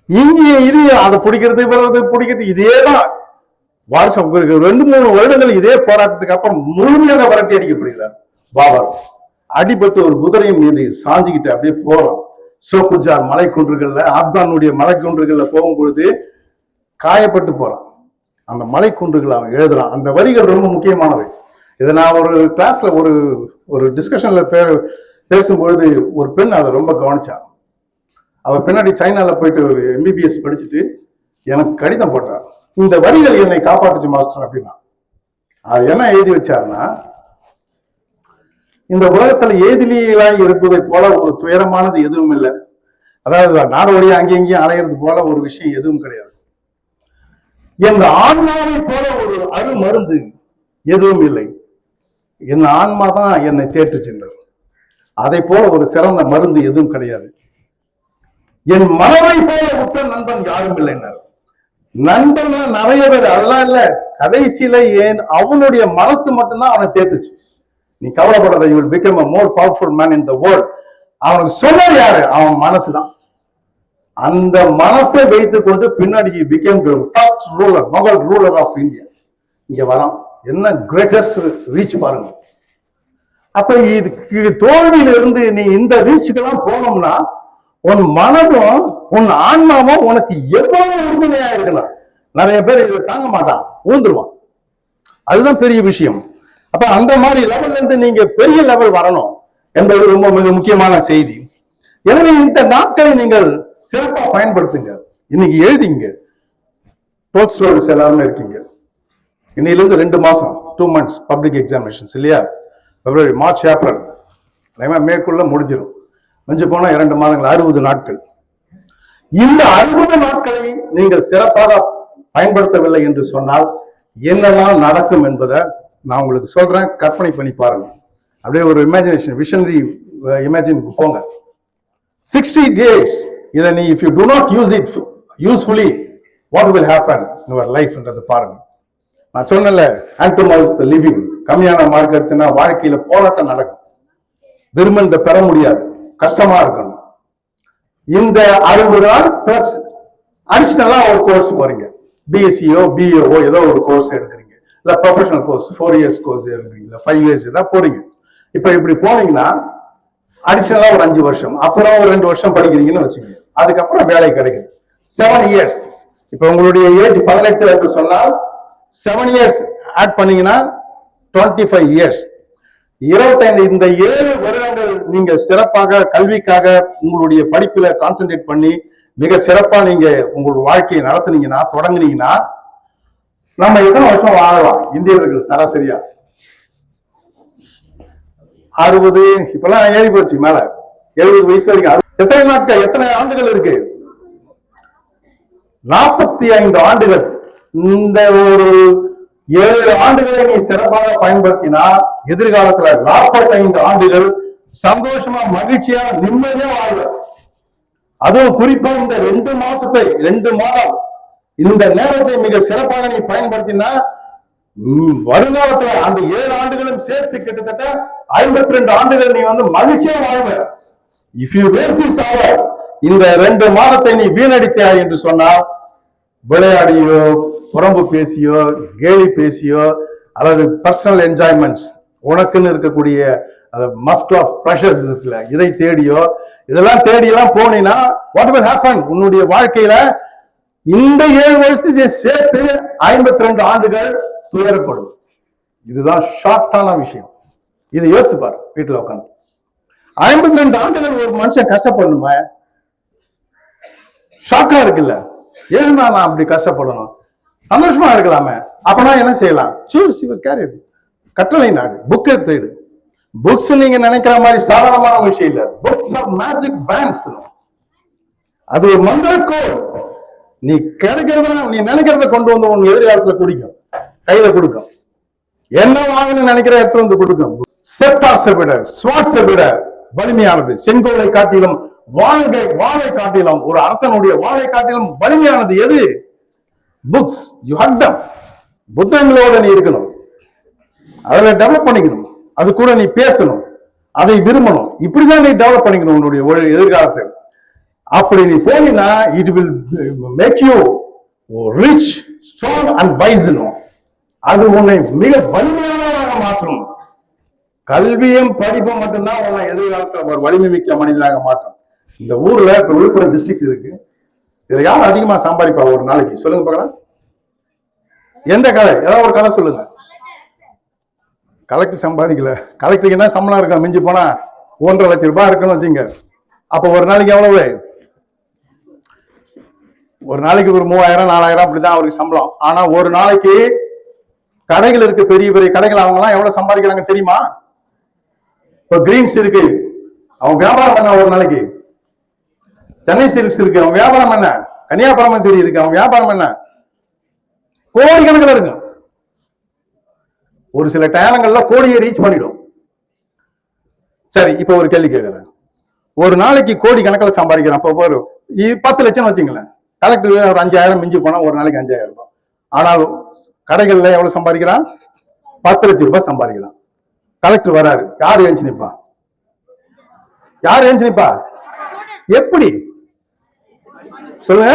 இங்கே இது அதை பிடிக்கிறது பிடிக்கிறது இதேதான். வருஷம் 2-3 வருடங்கள் இதே போராட்டத்துக்கு அப்புறம் முழுமையாக விரட்டி அடிக்கப்படுகிறார் பாபர். அடிபட்டு ஒரு குதிரையின் மீது சாஞ்சிக்கிட்டு அப்படியே போறோம். சோகுஜார் மலை குன்றுகள்ல, ஆப்கானுடைய மலை குன்றுகள்ல போகும்பொழுது காயப்பட்டு போறான். அந்த மலை குன்றுகள் அவன் எழுதுறான். அந்த வரிகள் ரொம்ப முக்கியமானவை. இதை நான் ஒரு கிளாஸ்ல ஒரு டிஸ்கஷன்ல பேசும்பொழுது ஒரு பெண் அதை ரொம்ப கவனிச்சா. அவ பின்னாடி சைனால போயிட்டு ஒரு MBBS படிச்சுட்டு எனக்கு கடிதம் போட்டார். இந்த வரிகள் என்னை காப்பாற்றுச்சு மாஸ்டர் அப்படின்னா. அது என்ன எழுதி வச்சாருன்னா, இந்த உலகத்துல ஏதிலியலாய் இருப்பதை போல ஒரு துயரமானது எதுவும் இல்லை. அதாவது நாடோடியா அங்கேயும் அலையிறது போல ஒரு விஷயம் எதுவும் கிடையாது. என் ஆன்மாவை போல ஒரு அரு மருந்து எதுவும் இல்லை. என் ஆன்மா தான் என்னை தேற்றுச்சென்றது. அதை போல ஒரு சிறந்த மருந்து எதுவும் கிடையாது. என் மனதை போல உற்ற நண்பன் யாரும் இல்லைன்னார். நண்பன் நிறைய பேர், அதெல்லாம் இல்ல. கடைசியில ஏன் அவனுடைய மனசு மட்டும்தான் அவனை தேத்துச்சு. நீ கவலைப்படாத, you will become a more powerful man in the world. அவனுக்கு சொன்னது யாரு? அவன் மனசுதான். அந்த மனசை வைத்துக் கொண்டு பின்னாடி he became the first ruler, Mughal ruler of India. இங்க வரான். என்ன கிரேட்டஸ்ட் ரீச் பாருங்க. அப்ப இது தோல்வியில இருந்து நீ இந்த ரீச்சுக்கெல்லாம் போனோம்னா உன் மனதும் உன் ஆன்மாவும் உனக்கு எவ்வளவு உறுதுணையா இருக்கலாம். நிறைய பேர் இதை தாங்க மாட்டான், ஊந்துருவான். அதுதான் பெரிய விஷயம். அப்ப அந்த மாதிரி லெவல்ல இருந்து நீங்க பெரிய லெவல் வரணும் என்பது ரொம்ப மிக முக்கியமான செய்தி. எனவே இந்த நாட்களை நீங்கள் சிறப்பா பயன்படுத்துங்க. இன்னைக்கு எழுதிங்க. 12th ஸ்டூடெண்ட்ஸ் எல்லாருமே இருக்கீங்க. இன்னையிலிருந்து 2 மாசம் 2 months பப்ளிக் எக்ஸாமினேஷன்ஸ் இல்லையா? பிப்ரவரி, மார்ச், ஏப்ரல், மேற்குள்ள முடிஞ்சிடும். மிஞ்சு போனா 2 மாதங்கள், 60 நாட்கள். இந்த 60 நாட்களை நீங்கள் சிறப்பாக பயன்படுத்தவில்லை என்று சொன்னால் என்னெல்லாம் நடக்கும் என்பதை நான் உங்களுக்கு சொல்றேன். கற்பனை பண்ணி பாருங்க. அப்படியே ஒரு இமேஜினேஷன், விஷனரி இமேஜின் போங்க. 60 days இதை நீ if you do not use it usefully, what will happen in your life என்றது பாருங்க. நான் சொன்னல, hand to mouth living, கம்மியான மார்க் எடுத்துனா வாழ்க்கையில போராட்டம் நடக்கும். விரும்பினதை பெற முடியாது, கஷ்டமா இருக்கணும். இந்த 60 நாள் பிளஸ் அடிஷனலா ஒரு கோர்ஸ் போறீங்க. BSCO BAO ஏதோ ஒரு கோர்ஸ் எடுக்கிறீங்க, இல்ல ப்ரொஃபஷனல் கோர்ஸ் 4 years கோர்ஸ் எடுக்கிறீங்க, 5 years ஏதாவது போறீங்க. இப்ப இப்படி போனீங்கன்னா அடிஷனலா ஒரு 5 வருஷம், அப்புறம் ஒரு 2 வருஷம் படிக்கிறீங்கன்னு வச்சுக்கோங்க. அதுக்கப்புறம் வேலை கிடைக்குது. 7 years. இப்ப உங்களுடைய ஏஜ் 18 என்று சொன்னால் 7 years ஆட் பண்ணீங்கன்னா 25 years. 25. இந்த 7 வருடங்கள் நீங்க சிறப்பாக கல்விக்காக உங்களுடைய படிப்புல கான்சென்ட்ரேட் பண்ணி மிக சிறப்பா நீங்க உங்களுடைய வாழ்க்கையை நடத்துனீங்கன்னா, தொடங்குனீங்கன்னா, நம்ம எத்தனை வருஷம் வாழலாம் இந்தியர்கள் சராசரியா? 60, இப்பெல்லாம் ஏறி போச்சு மேல 70 வயசு வரைக்கும். எத்தனை நாட்கள், எத்தனை ஆண்டுகள் இருக்கு? 45 ஆண்டுகள். இந்த ஒரு 7 ஆண்டுகளை நீ சிறப்பாக பயன்படுத்தினா எதிர்காலத்துல 45 ஆண்டுகள் சந்தோஷமா, மகிழ்ச்சியா, நிம்மதியா வாழ்வ. அதுவும் குறிப்பா இந்த 2 மாசத்தை, 2 மாதம் இந்த நேரத்தை மிக சிறப்பாக நீ பயன்படுத்தினா வருங்காலத்துல அந்த 7 ஆண்டுகளும் சேர்த்து கிட்டத்தட்ட 52 ஆண்டுகள் நீ மகிழ்ச்சியா வாழ்வ. If you waste this hour, இந்த 2 மாதத்தை நீ வீணடித்தாய் என்று சொன்னால், விளையாடியோ, புறம்பு பேசியோ, கேலி பேசியோ, அல்லது பர்சனல் என்ஜாய்மெண்ட்ஸ், உனக்குன்னு இருக்கக்கூடிய மஸ்ட் ஆஃப் ப்ரெஷர்ஸ் இருக்குல்ல, இதை தேடியோ, இதெல்லாம் தேடியெல்லாம் போனீங்கன்னா வாட் வில் ஹேப்பன்? உன்னுடைய வாழ்க்கையில இந்த 7 வருஷத்தை சேர்த்து 52 ஆண்டுகள் துயரப்படும். இதுதான் ஷார்ட்டான விஷயம். இதை யோசிச்சு பாரு வீட்டுல உட்காந்து. 52 ஆண்டுகள் ஒரு மனுஷன் கஷ்டப்படணுமா? ஷாக்கா இருக்குல்ல. ஏன்னா நான் அப்படி கஷ்டப்படணும்? சந்தோஷமா இருக்கலாமே. அப்பனா என்ன செய்யலாம்? Choose your career. கட்டளை நாடு, புக்கை தேடு. புக்ஸ் நீங்க நினைக்கிற மாதிரி சாதாரணமான விஷயம் இல்ல. Books are magic wands. அது ஒரு மந்திரக்கோள். நீ கிடைக்கிறத, நீ நினைக்கிறத கொண்டு வந்து உன் எதிர்காலத்துல குடிக்கும், கையில கொடுக்கும். என்ன வாங்கணும்னு நினைக்கிற இடத்துல வந்து கொடுக்கும். செத்தார்ஸை விட, ஸ்வாட்ஸை விட வலிமையானது. செங்கோலை காட்டிலும், வாளை காட்டிலும், ஒரு அரசனுடைய வாளை காட்டிலும் வலிமையானது எது? புக்ஸ். You have them. புத்தகங்களோட நீ இருக்கணும், அதுல டெவலப் பண்ணிக்கணும், அது கூட நீ பேசணும், அதை விரும்பணும். இப்படிதான் நீ டெவலப் பண்ணிக்கணும் உன்னுடைய எதிர்காலத்தை. அப்படி நீ போனீங்கன்னா it will make you rich, strong and wise. அது உன்னை மிக வலிமையானவராக மாற்றும். கல்வியும் படிப்பும் மட்டும்தான் உன்னை எதிர்காலத்தில் ஒரு வலிமை மிக்க மனிதனாக மாற்றும். இந்த ஊர்ல இப்ப விழுப்புரம் டிஸ்ட்ரிக்ட் இருக்கு. இதுல யார் அதிகமா சம்பாதிப்பா ஒரு நாளைக்கு? சொல்லுங்க பார்க்கலாம். எந்த கலை? ஏதாவது ஒரு கலை சொல்லுங்க. கலெக்டர் சம்பாதிக்கல. கலெக்டருக்கு என்ன சம்பளம் இருக்கா? மிஞ்சி போனா 1.5 லட்சம் ரூபாய் இருக்குன்னு வச்சுங்க. அப்ப ஒரு நாளைக்கு எவ்வளவு? ஒரு நாளைக்கு ஒரு 3000 4000 அப்படிதான் அவருக்கு சம்பளம். ஆனா ஒரு நாளைக்கு கடைகள் இருக்கு, பெரிய பெரிய கடைகள், அவங்க எல்லாம் எவ்வளவு சம்பாதிக்கிறாங்க தெரியுமா? இப்ப கிரீன்ஸ் இருக்கு, அவன் வியாபாரம் என்ன? ஒரு நாளைக்கு சென்னை சில்க்ஸ் இருக்கு, அவன் வியாபாரம் என்ன? கன்னியாகுமரி சரி இருக்கு, அவன் வியாபாரம் என்ன? கோடிக்கணக்கில் இருக்கு. ஒரு சில டயங்கள்ல கோடியை ரீச் பண்ணிடும். சரி, இப்ப ஒரு கேள்வி கேட்கிறேன். ஒரு நாளைக்கு கோடி கணக்கில் சம்பாதிக்கிறான். அப்போ ஒரு 10 லட்சம் வச்சுங்களேன். கலெக்டர் ஒரு 5000 மிஞ்சி போனா ஒரு நாளைக்கு 5000 ரூபாய். ஆனால் கடைகள்ல எவ்வளவு சம்பாதிக்கிறான்? 10 லட்சம் ரூபாய் சம்பாதிக்கிறான். கலெக்டர் வராரு, யார் ஏஞ்சி நிப்பா? யார் ஏஞ்சி நிப்பா? எப்படி சொல்லுங்க?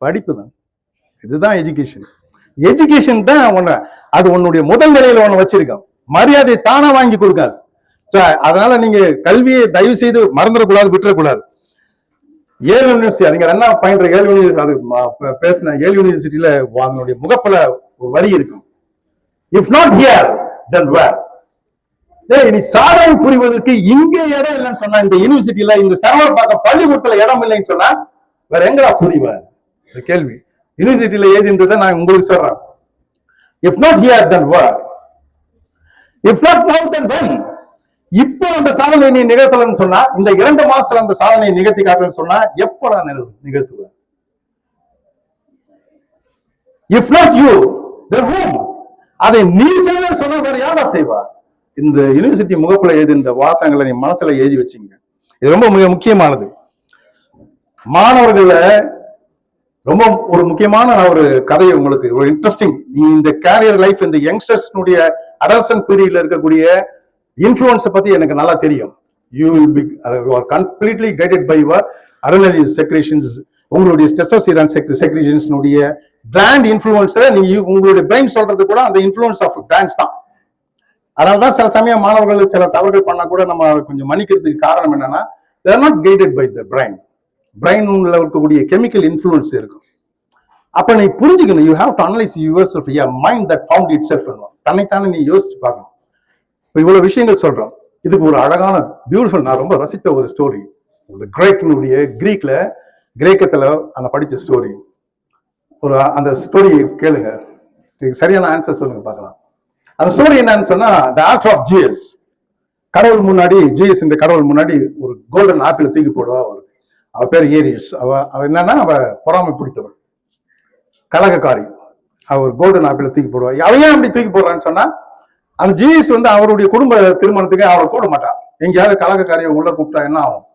படிப்பு தான். இதுதான் எஜுகேஷன். எஜுகேஷன் தான் உன்னை, அது உன்னுடைய முதல் நிலையில ஒண்ணு வச்சிருக்கோம். மரியாதை தானா வாங்கி கொடுக்காது. அதனால நீங்க கல்வியை தயவு செய்து மறந்துடக்கூடாது, விட்டுறக்கூடாது. ஏல் யூனிவர்சிட்டி, நீங்க என்ன பயின்ற ஏல் யூனிவர்சிட்டி, அது பேசின ஏல் யூனிவர்சிட்டியில அதனுடைய முகப்புல ஒரு வரி இருக்கும். இஃப் நாட் ஹியர் தென் வேர். நீ சாதனை புரிவதற்கு இங்க இடம் இல்லைன்னு சொன்னா, இந்த யூனிவர்சிட்டியில, இந்த சர்வர் பார்க்க பள்ளிக்கூடத்துல இடம் இல்லைன்னு சொன்னா வேற எங்கடா புரிவ? கேள்வி யூனிவர்சிட்டியில ஏதி இருந்ததை நான் உங்களுக்கு சொல்றேன். If not here then where, if not now then when. இப்போ அந்த சாதனை நீ நிகழ்த்தலன்னு சொன்னா, இந்த 2 மாசத்துல அந்த சாதனையை நிகழ்த்தி காட்டுன்னு சொன்னா எப்ப நான் நிகழ்த்துவேன்? இஃப் நாட் யூ தென் ஹூம். அதை நீ செய்ய சொன்னா வேற யாரா செய்வா? இந்த யூனிவர்சிட்டி முகப்புல எழுதி இந்த வாசகங்களை நீ மனசுல எழுதி வச்சுங்க. இது ரொம்ப மிக முக்கியமானது. மாணவர்கள ரொம்ப ஒரு முக்கியமான ஒரு கதையை உங்களுக்கு, ஒரு இன்ட்ரெஸ்டிங், நீ இந்த கேரியர் லைஃப், இந்த யங்ஸ்டர்ஸ்னுடைய அடல்சன்ட் பீரியட்ல இருக்கக்கூடிய இன்ஃப்ளூயன்ஸை பத்தி எனக்கு நல்லா தெரியும். You will be completely guided by your adrenaline secretions. உங்களுடைய டெஸ்டோஸ்டெரான் செக்ரேஷன்ஸ்னுடைய பிராண்ட் இன்ஃப்ளூயன்ஸை நீங்க உங்களுடைய பிரெயின் சொல்றது கூட அந்த இன்ஃப்ளூயன்ஸ் ஆஃப் பிராண்ட்ஸ் தான். அதனாலதான் சில சமயம் மாணவர்கள் சில தவறுகள் பண்ணா கூட நம்ம கொஞ்சம் மன்னிக்கிறதுக்கு காரணம் என்னன்னா, they are not guided by the brain. பிரெயின்ல இருக்கக்கூடிய கெமிக்கல் இன்ஃப்ளூயன்ஸ் இருக்கும். அப்ப நீ புரிஞ்சுக்கணும், you have to analyse yourself, your mind that found itself. தன்னைத்தானே நீ யோசிச்சு பார்க்கணும். இப்போ இவ்வளவு விஷயங்கள் சொல்றோம். இதுக்கு ஒரு அழகான பியூட்டிஃபுல், நான் ரொம்ப ரசித்த ஒரு ஸ்டோரி, கிரேக்கத்துல அந்த படிச்ச ஸ்டோரி. ஒரு அந்த ஸ்டோரி கேளுங்க, இதுக்கு சரியான ஆன்சர் சொல்லுங்க பார்க்கலாம். அந்த ஸ்டோரி என்னன்னு சொன்னா, தி ஆர்ட் ஆஃப் ஜிஎஸ். கடவுள் முன்னாடி, ஜிஎஸ் என்ற கடவுள் முன்னாடி ஒரு கோல்டன் ஆப்பிள் தூக்கி போடுவா. அவ பேர் ஏரியஸ். அவ என்னன்னா, அவ பொறாமை பிடித்தவள், கலகக்காரி. அவர் கோல்டன் ஆப்பிள் தூக்கி போடுவா. அவையும் அப்படி தூக்கி போடுறான்னு சொன்னா, அந்த ஜிஎஸ் அவருடைய குடும்ப திருமணத்துக்கு அவரை கூட மாட்டான். எங்கேயாவது கலகக்காரியை உள்ள கூப்பிட்டா என்ன ஆகும்?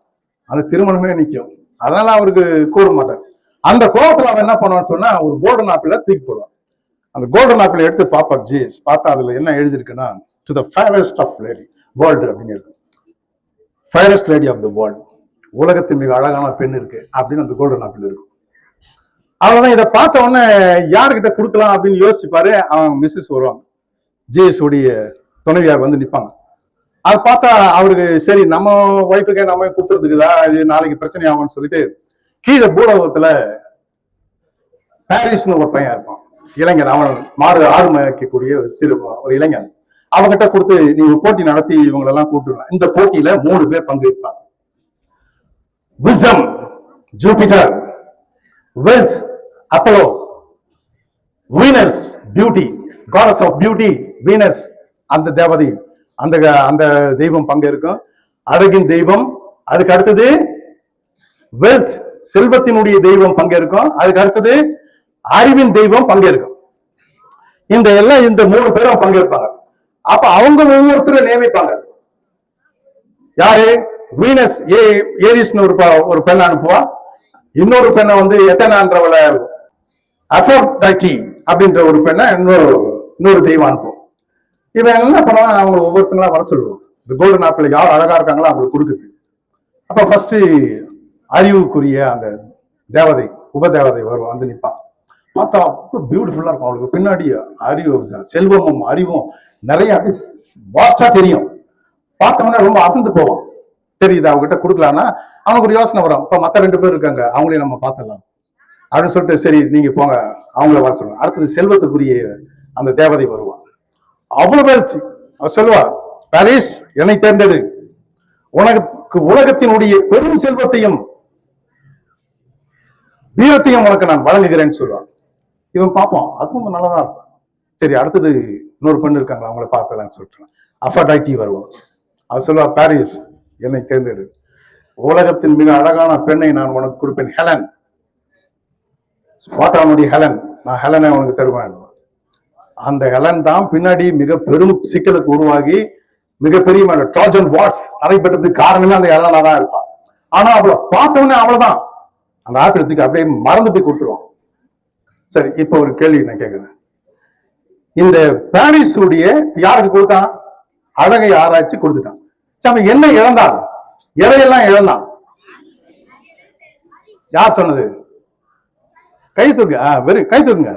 அந்த திருமணமே நிற்கும். அதனால அவருக்கு கூட மாட்டார். அந்த கோபத்துல அவன் என்ன பண்ணுவான்னு சொன்னா, ஒரு கோல்டன் ஆப்பிள தூக்கி போடுவான். அந்த கோல்டன் ஆப்பிளை எடுத்து பாப்பா ஜிஎஸ். பார்த்தா அதுல என்ன எழுதிருக்குன்னா, to the fairest of lady world அப்படின்னு இருக்கு. Fairest lady of the world, உலகத்தின் மிக அழகான பெண் இருக்கு அப்படின்னு அந்த கோல்டன் ஆப்பிள் இருக்கும். அவன் இதை பார்த்த உடனே யாருக்கிட்ட கொடுக்கலாம் அப்படின்னு யோசிச்சுப்பாரு. அவன் மிஸ்ஸஸ் வருவாங்க, ஜிஎஸ் உடைய துணைவியார் வந்து நிற்பாங்க. அதை பார்த்தா அவருக்கு சரி, நம்ம ஒய்ஃபுக்கே நம்ம கொடுத்துறதுக்குதா, இது நாளைக்கு பிரச்சனை ஆகும்னு சொல்லிட்டு கீழே பூலோகத்துல பாரிஸ்னு ஒரு பையன் இருப்பான், இளைஞன். அவன் ஆடு மேய்க்கக்கூடிய ஒரு இளைஞன். அவங்ககிட்ட கொடுத்து நீங்க போட்டி நடத்தி இவங்களெல்லாம் கூப்பிட்டுருலாம். இந்த போட்டியில 3 பேர் பங்கேற்பாங்க. Wisdom Jupiter, wealth Apollo, Venus beauty goddess of beauty Venus அந்த தேவதை, அந்த அந்த தெய்வம் பங்கேற்கும். அழகின் தெய்வம், அதுக்கு அடுத்தது வெல்த் செல்வத்தினுடைய தெய்வம் பங்கேற்கும். அதுக்கு அடுத்தது அறிவின் தெய்வம் பங்கேற்கும். இந்த 3 பேரும் பங்கேற்பாங்க. அப்ப அவங்க ஒவ்வொருத்தரும் நியமிப்பாங்க. யாரு? வீனஸ் ஏரிஸ்னு ஒரு பெண் அனுப்புவா. இன்னொரு பெண்ணை வந்து எத்தனான்றவளை அஃபோர்டைட்டி அப்படின்ற ஒரு பெண்ணை இன்னொரு தெய்வம் அனுப்புவோம். இவன் என்ன பண்ணுவான், அவங்க ஒவ்வொருத்தங்களா வர சொல்லுவோம். இந்த கோல்டன் ஆப்பிள் யார் அழகா இருக்காங்களோ அவங்களுக்கு கொடுக்குது. அப்ப ஃபர்ஸ்ட் அறிவுக்குரிய அந்த தேவதை உபதேவதை வருவோம், வந்து நிற்பான். பார்த்தா பியூட்டிஃபுல்லா இருக்கும். அவளுக்கு பின்னாடி அறிவு செல்வமும் அறிவும் நிறைய வாஸ்டா தெரியும். பார்த்தோம்னா ரொம்ப அசந்து போவான். தெரியுது அவங்ககிட்ட கொடுக்கலாம்னா அவனுக்கு ஒரு யோசனை வரும். இப்ப மத்த 2 பேர் இருக்காங்க, அவங்களையும் நம்ம பார்த்துடலாம் அப்படின்னு சொல்லிட்டு சரி நீங்க போங்க, அவங்கள வர சொல்லுவாங்க. அடுத்தது செல்வத்துக்குரிய அந்த தேவதை வருவான். அவ்வளவு பேர் அவர் சொல்லுவார், பாரிஸ் என்னை தேர்ந்தெடு, உனக்கு உலகத்தினுடைய பெரும் செல்வத்தையும் வீரத்தையும் உனக்கு நான் வழங்குகிறேன்னு சொல்லுவான். இவன் பார்ப்போம், அதுவும் நல்லதா இருக்கும். சரி அடுத்தது இன்னொரு பெண் இருக்காங்களா, அவங்கள பார்த்தலான்னு சொல்லிட்டு அஃபோர்டைட்டி வருவான். அவர் சொல்லுவா, பாரிஸ் என்னை தேர்ந்தெடு, உலகத்தின் மிக அழகான பெண்ணை நான் உனக்கு கொடுப்பேன், ஹெலன், ஸ்பாட்டானுடைய ஹெலன், நான் ஹெலனை உனக்கு தருவேன். அந்த ஹெலன் தான் பின்னாடி மிக பெரும் சிக்கலுக்கு உருவாகி மிகப்பெரிய ட்ராஜன் வார்ஸ் நடைபெற்றதுக்கு காரணமே அந்த ஹெலனா தான் இருப்பான். ஆனா அவளை பார்த்தவொடனே அவ்வளவுதான், அந்த ஆப்பிளத்துக்கு அப்படியே மறந்து போய் கொடுத்துருவான். சரி இப்ப ஒரு கேள்வி நான் கேட்கிறேன். இந்த பாரிஸ் உடைய யாருக்கு கொடுத்தான்? அழகை ஆராய்ச்சி கொடுத்துட்டான். அவன் என்ன இழந்தான்? எதையெல்லாம் இழந்தான்? யார் சொன்னது? கை தூக்கு. கை தூக்குங்க.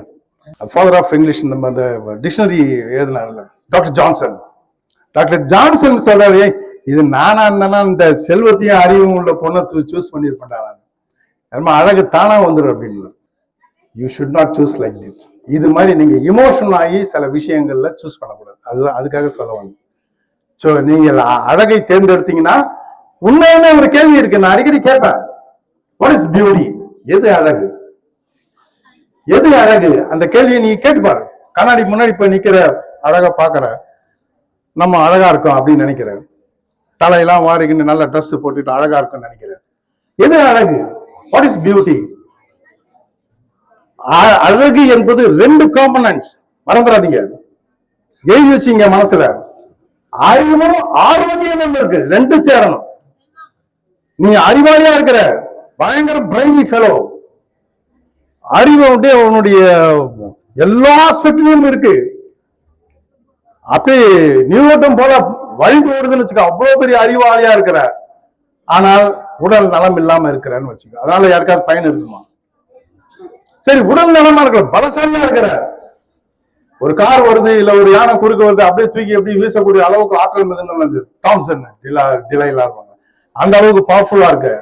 ஃபாதர் ஆஃப் இங்கிலீஷ் நம்ம அந்த டிக்ஷனரி எழுதினார்ல டாக்டர் ஜான்சன். டாக்டர் ஜான்சன் சொல்றாரு, இது நானா இருந்தானா இந்த செல்வத்தையும் அறிவும் உள்ள பொண்ணை சூஸ் பண்ணிருப்பேன், நம்ம அழகு தானா வந்துடும் அப்படின்னு. You should not choose like this. இது மாதிரி நீங்க இமோஷனல் ஆகி சில விஷயங்கள்ல சூஸ் பண்ணக்கூடாது. அதுதான் அதுக்காக சொல்ல வந்து. ஸோ நீங்க அழகை தேர்ந்தெடுத்தீங்கன்னா உண்மையான ஒரு கேள்வி இருக்கு, நான் அடிக்கடி கேட்பேன், வாட் இஸ் பியூட்டி? எது அழகு? எது அழகு? அந்த கேள்வியை நீ கேட்டுப்பாரு. கண்ணாடி முன்னாடி போய் நிக்கிற, அழகா பாக்குற, நம்ம அழகா இருக்கோம் அப்படின்னு நினைக்கிற, தலையெல்லாம் வாரிக்கின்னு நல்ல ட்ரெஸ் போட்டுட்டு அழகா இருக்கும்னு நினைக்கிற, எது அழகு? What is beauty? அழகு என்பது 2 காம்பனன்ட்ஸ், மறந்துடாதீங்க, எழுதி வச்சீங்க மனசுல. அறிவும் ஆரோக்கியமும் இருக்கு, 2 சேரணும். நீ அறிவாளியா இருக்கிற, பயங்கர பிரைனி ஃபெலோ, அறிவு உன்னுடைய எல்லா ஆஸ்பெக்ட்லயும் இருக்கு, அப்படியே நீரோட்டம் போல வழிந்து ஓடுதுன்னு வச்சுக்க, அவ்வளவு பெரிய அறிவாளியா இருக்கிற, ஆனால் உடல் நலம் இல்லாம இருக்கிறன்னு வச்சுக்க, அதனால யாருக்காவது பயன் இருக்குமா? சரி உடல் நலமா இருக்கிற, பலசாலியா இருக்கிற, ஒரு கார் வருது இல்ல ஒரு யானை குறுக்க வருது, அப்படியே தூக்கி எப்படி வீசக்கூடிய அளவுக்கு ஆற்றல் மிகுந்த டாம்சன் டிலைலா இருப்பாங்க, அந்த அளவுக்கு பவர்ஃபுல்லா இருக்கு,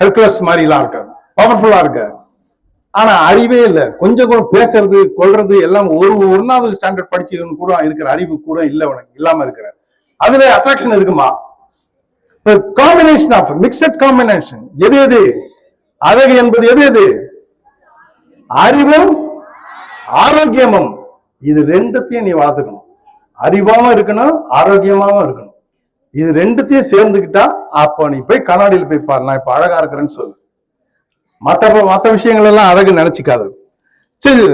ஹெல்ப்லெஸ் மாதிரி எல்லாம் இருக்க, பவர்ஃபுல்லா இருக்கு. ஆனா அறிவே இல்லை, கொஞ்சம் கூட பேசுறது கொள்றது எல்லாம் ஒன்னாவது ஸ்டாண்டர்ட் படிச்சு கூட இருக்கிற அறிவு கூட இல்ல, உனக்கு இல்லாம இருக்கிற, அதுல அட்ராக்ஷன் இருக்குமா? Combination of mixed combination. எது எது அழகு என்பது? எது எது? அறிவும் ஆரோக்கியமும். இது 2த்தையும் நீ வளர்த்துக்கணும். அறிவாவும் இருக்கணும், ஆரோக்கியமாவும் இருக்கணும். இது 2த்தையும் சேர்ந்துக்கிட்டா அப்ப நீ போய் கண்ணாடியில் போய் பாரு, நான் இப்ப அழகா இருக்கிறேன்னு சொல்லு. மத்த விஷயங்கள் எல்லாம் அழகு நினைச்சுக்காது. சரி,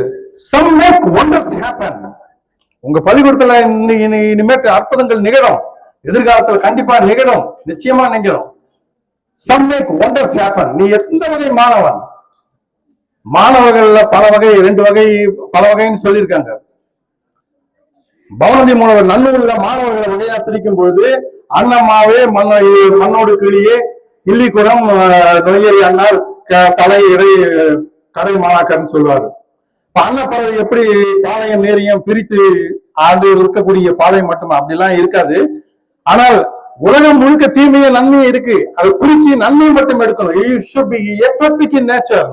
some make wonders happen. உங்க பள்ளிக்கூடத்துல இனிமேட்டு அற்புதங்கள் நிகழும், எதிர்காலத்துல கண்டிப்பா நிகழும், நிச்சயமா நிகழும். some make wonders happen. நீ எந்த வகை மாணவன்? மாணவர்கள்ல பல வகை, 2 வகை, பல வகைன்னு சொல்லியிருக்காங்க. பவனதி மாணவர் நன்னூல்ல மாணவர்களை வகையா பிரிக்கும் பொழுது, அன்னம்மாவே மண்ணோடு கிளியே, இல்லிக்குடம் நொய்யை அண்ணார் தலை இடை கடை மாணாக்கர்னு சொல்லுவாரு. அன்னப்பறவை எப்படி பாளையம் நேரியம் பிரித்து ஆண்டு இருக்கக்கூடிய பாளையம் மட்டும் அப்படிலாம் இருக்காது. ஆனால் உலகம் முழுக்க தீமையும் நன்மையும் இருக்கு, அதை குறிச்சு நன்மையை மட்டும் எடுக்கணும். நேச்சர்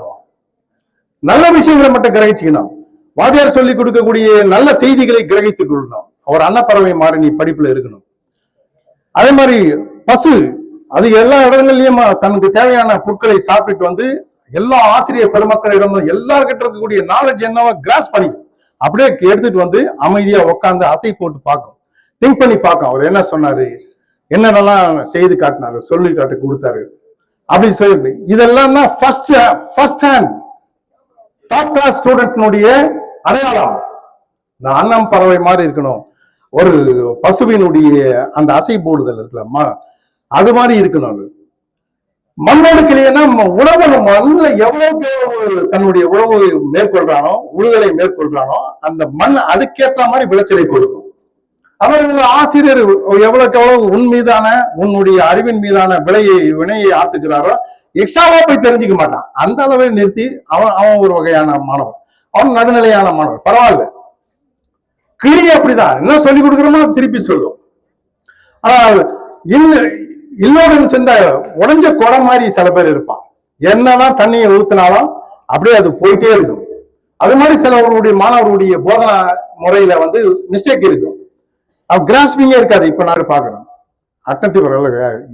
நல்ல விஷயங்களை மட்டும் கிரகிச்சுக்கணும். வாத்தியார் சொல்லிக் கொடுக்கக்கூடிய நல்ல செய்திகளை கிரகித்துக் கொள்ளணும். அவர் அன்னப்பறவை மாதிரி நீ படிப்புல இருக்கணும். அதே மாதிரி பசு அது எல்லா இடங்கள்லயும் தனக்கு தேவையான பொருட்களை சாப்பிட்டு வந்து எல்லா ஆசிரியர் பெருமக்களிடம் எல்லார்கிட்ட இருக்கக்கூடிய நாலேஜ் என்னவோ கிராஸ் பண்ணி அப்படியே எடுத்துட்டு வந்து அமைதியா உட்காந்து அசை போட்டு பார்க்கும், திங்க் பண்ணி பார்க்கும். அவர் என்ன சொன்னாரு, என்னென்னலாம் செய்து காட்டினாரு, சொல்லி காட்டி கொடுத்தாரு அப்படின்னு சொல்லி இதெல்லாம் தான் ஃபர்ஸ்ட் ஹேண்ட் டாப் கிளாஸ் ஸ்டூடெண்ட்னுடைய அடையாளம். இந்த அன்னம் பறவை மாதிரி இருக்கணும். ஒரு பசுவினுடைய அந்த அசை போடுதல் இருக்கலாமா, அது மாதிரி இருக்கணும். அது மண்ணோடு கிளியனா உணவு மண்ணில் எவ்வளவுக்கு தன்னுடைய உணவு மேற்கொள்றானோ, உழுதலை மேற்கொள்றானோ, அந்த மண் அதுக்கேற்ற மாதிரி விளைச்சலை கொடுக்கும். அவர்கள் ஆசிரியர் எவ்வளவுக்கு எவ்வளவு உன் மீதான உன்னுடைய அறிவின் மீதான வினையை ஆட்டுகிறாரோ எக்ஸ்ட்ராவா போய் தெரிஞ்சுக்க மாட்டான். அந்த அளவை நிறுத்தி அவன் ஒரு வகையான மாணவன், அவன் நடுநிலையான மாணவன், பரவாயில்ல. கிளி அப்படிதான், என்ன சொல்லி கொடுக்குறோமோ திருப்பி சொல்லும். ஆனால் இல்லோடு சேர்ந்த உடஞ்ச குடம் மாதிரி சில பேர் இருப்பான். என்னதான் தண்ணியை ஊத்தினாலும் அப்படியே அது போயிட்டே இருக்கும். அது மாதிரி சிலவர்களுடைய மாணவர்களுடைய போதனா முறையில வந்து மிஸ்டேக் இருக்கும். கிராஸ்பிங்கே இருக்காது. இப்ப நான் பாக்குறேன் அட்டன்டிவ்.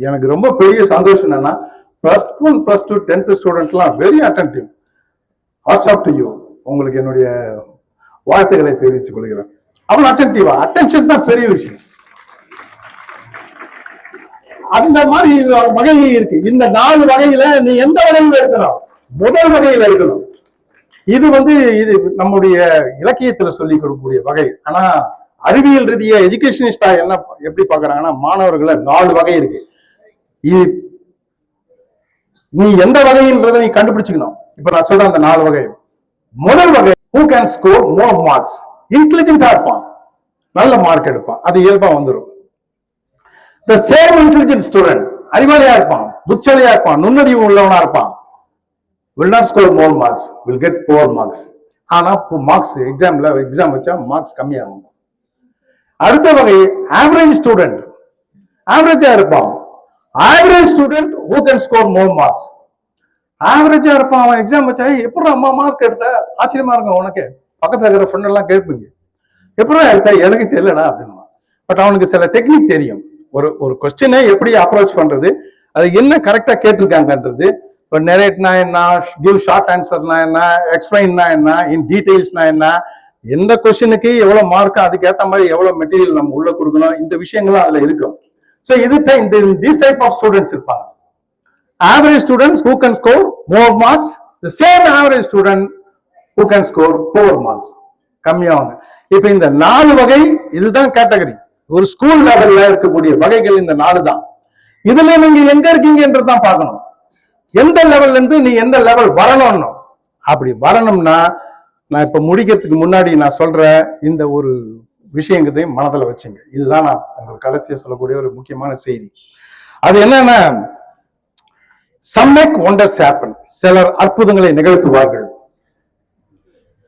எனக்கு ரொம்ப பெரிய சந்தோஷம் என்னன்னா +1 +2 10th ஸ்டூடெண்ட்லாம் very attentive. Hats off to you. உங்களுக்கு என்னுடைய வாழ்த்துக்களை தெரிவித்துக் கொள்கிறேன். அவ்வளவு அட்டன்டிவா, அட்டென்ஷன் தான் பெரிய விஷயம். அந்த மாதிரி வகை இருக்கு. இந்த 4 வகையில நீ எந்த வகையில இருக்கணும்? முதல் வகையில இருக்கணும். இது வந்து இது நம்முடைய இலக்கியத்துல சொல்லி கொடுக்கக்கூடிய வகை. ஆனா அறிவியல் ரீதியா எஜுகேஷனிஸ்டா என்ன எப்படி பாக்குறாங்கன்னா மாணவர்களை 4 வகை இருக்கு. நீ எந்த வகைன்றதை நீ கண்டுபிடிச்சுக்கணும். இப்ப நான் சொல்றேன் அந்த 4 வகை. முதல் வகை who can score more marks. இன்டெலிஜென்டா இருப்பான், நல்ல மார்க் எடுப்பான், அது இயல்பா வந்துடும். The same intelligent student, அறிவாளியா இருப்பான், புத்திசாலியா இருப்பான், நுண்ணறிவு உள்ளவனா இருப்பான், will not score more marks, will get poor marks. ஆனா மார்க்ஸ் எக்ஸாம் வச்சா மார்க்ஸ் கம்மியாகும். அடுத்த வகை ஆவரேஜ் ஸ்டூடெண்ட், ஆவரேஜா இருப்பான். Average student who can score more marks. ஆவரேஜா இருப்பான், அவன் எக்ஸாம் வச்சா எப்படி அம்மா மார்க் எடுத்த, ஆச்சரியமா இருக்கும். உனக்கு பக்கத்துல இருக்கிற ஃப்ரெண்ட் எல்லாம் கேட்பீங்க, எப்படிதான் எடுத்த, எனக்கு தெரியலடா அப்படின்னு. பட் அவனுக்கு சில டெக்னிக் தெரியும். ஒரு கொஸ்டினை எப்படி அப்ரோச் பண்றது, அது என்ன கரெக்டா கேட்டிருக்காங்கன்றது, இப்போ நெரேட்னா என்ன, கிவ் ஷார்ட் ஆன்சர்னா என்ன, எக்ஸ்பிளைன்னா என்ன, இன் டீடைல்ஸ்னா என்ன, எந்த கொஸ்டினுக்கு எவ்வளவு மார்க், அதுக்கேற்ற மாதிரி எவ்வளவு மெட்டீரியல் நம்ம உள்ள கொடுக்கணும், இந்த விஷயங்களும் அதுல இருக்கும். ஸோ இது these type of students இருப்பாங்க. Average students who can score more marks, the same average student who can score poor marks. கம்மியாவாங்க. இப்ப இந்த 4 வகை இதுதான் கேட்டகரி. ஒரு ஸ்கூல் லெவல்ல இருக்கக்கூடிய வகைகள் இந்த 4 தான். இதுல நீங்க எங்க இருக்கீங்கன்றதான் பார்க்கணும். எந்த லெவல்ல இருந்து நீ எந்த லெவல் வரணும்னு. அப்படி வரணும்னா நான் இப்ப முடிக்கிறதுக்கு முன்னாடி நான் சொல்ற இந்த ஒரு விஷயங்களையும் மனதில் வச்சுங்க. இதுதான் நான் உங்களுக்கு கடைசியா சொல்லக்கூடிய ஒரு முக்கியமான செய்தி. அது என்னன்னா, some make wonders happen. சிலர் அற்புதங்களை நிகழ்த்துவார்கள்,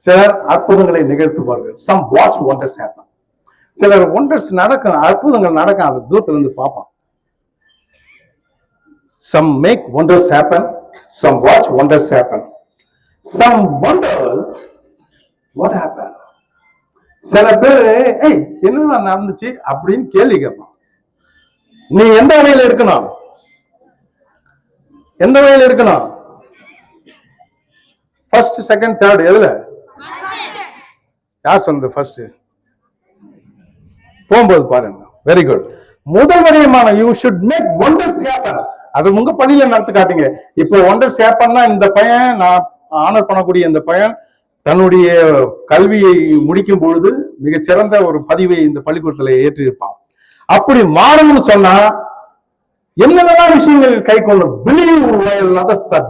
சிலர் அற்புதங்களை நிகழ்த்துவார்கள். some watch wonders happen. சிலர் ஒண்டர்ஸ் நடக்கும், அற்புதங்கள் நடக்கும், அது தூரத்துல இருந்து பார்ப்பான். some make wonders happen, some watch wonders happen, some wonder what happened. சில பேரு என்னதான் நடந்துச்சு அப்படின்னு கேள்வி கேட்பான். நீ எந்த வகையில இருக்கணும்? எந்த வகையில இருக்கணும்? ஃபர்ஸ்ட், செகண்ட், தேர்ட், எதுல? யார் சொன்னது ஃபர்ஸ்ட்? போகும்போது பாருங்க. Very good. முதல் வகையமான you should make wonders happen. அது உங்க பணியில நடத்தி காட்டுங்க. இப்போ ஒண்டர்ஸ் ஹேப்பன்னா இந்த பையன், நான் ஆனர் பண்ணக்கூடிய இந்த பையன் தன்னுடைய கல்வியை முடிக்கும் பொழுது மிகச்சிறந்த ஒரு பதிவை இந்த பள்ளிக்கூடத்துல ஏற்றிருப்பான். அப்படி மாறணும்னு சொன்னா என்னென்ன விஷயங்கள் கை கொண்டு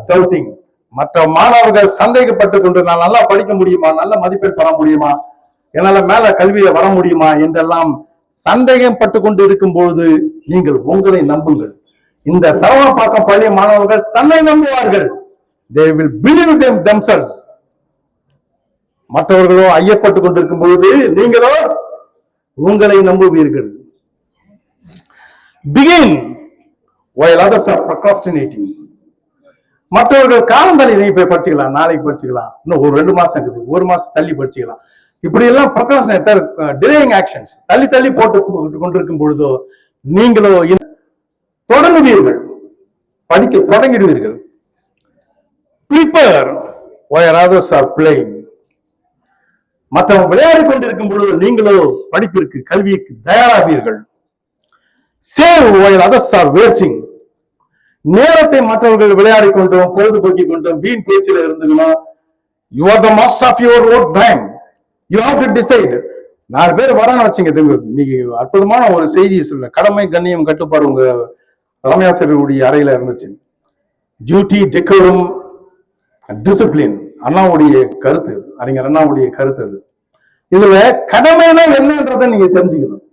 டவுட்டிங். மற்ற மாணவர்கள் சந்தேகப்பட்டு கொண்டு நான் நல்லா படிக்க முடியுமா, நல்ல மதிப்பெண் பெற முடியுமா, என்னால மேல கல்வியில வர முடியுமா என்றெல்லாம் சந்தேகப்பட்டு கொண்டு இருக்கும் பொழுது நீங்கள் உங்களை நம்புங்கள். இந்த சரவணப்பாக்கம் பள்ளி மாணவர்கள் தன்னை நம்புவார்கள். They will believe themselves. மற்றவர்களோ ஐயப்பட்டு கொண்டிருக்கும் பொழுது நீங்களோ உங்களை நம்புவீர்கள். Begin while others are procrastinating. மற்றவர்கள் காலம் தள்ளி நீ போய் படிச்சுக்கலாம், நாளைக்கு படிச்சுக்கலாம், இன்னும் ஒரு 2 மாசம் இருக்குது, 1 மாசம் தள்ளி படிச்சுக்கலாம். இப்படி எல்லாம் ப்ரொக்ராஸ்டினேட்டர், டிலேயிங் ஆக்ஷன்ஸ், தள்ளி தள்ளி போட்டு கொண்டிருக்கும் பொழுதோ நீங்களோ தொடங்குவீர்கள், படிக்க தொடங்கிடுவீர்கள். Prepare while others are playing. மற்றவங்க விளையாடி கொண்டிருக்கும் பொழுது நீங்களோ படிப்பிற்கு, கல்விக்கு தயாராவீர்கள். Save while others are wasting. நேரத்தை மற்றவர்கள் விளையாடி கொண்டோம், பொழுதுபோக்கி கொண்டோம், வீண் பேச்சில் இருந்துக்கணும். You are the master of your own time. You have to decide. 4 பேர் வரான்னு வச்சுங்க, இன்னைக்கு அற்புதமான ஒரு செய்தி சொல்ல, கடமை கண்ணியம் கட்டுப்பாடு உங்க தலைமையாசிரியருடைய அறையில இருந்துச்சு. டியூட்டி, டெக்கோரம், டிசிப்ளின், அண்ணாவுடைய கருத்து, அறிஞர் அண்ணாவுடைய கருத்து அது. இதுல கடமைனா என்னன்றதை நீங்க தெரிஞ்சுக்கணும்.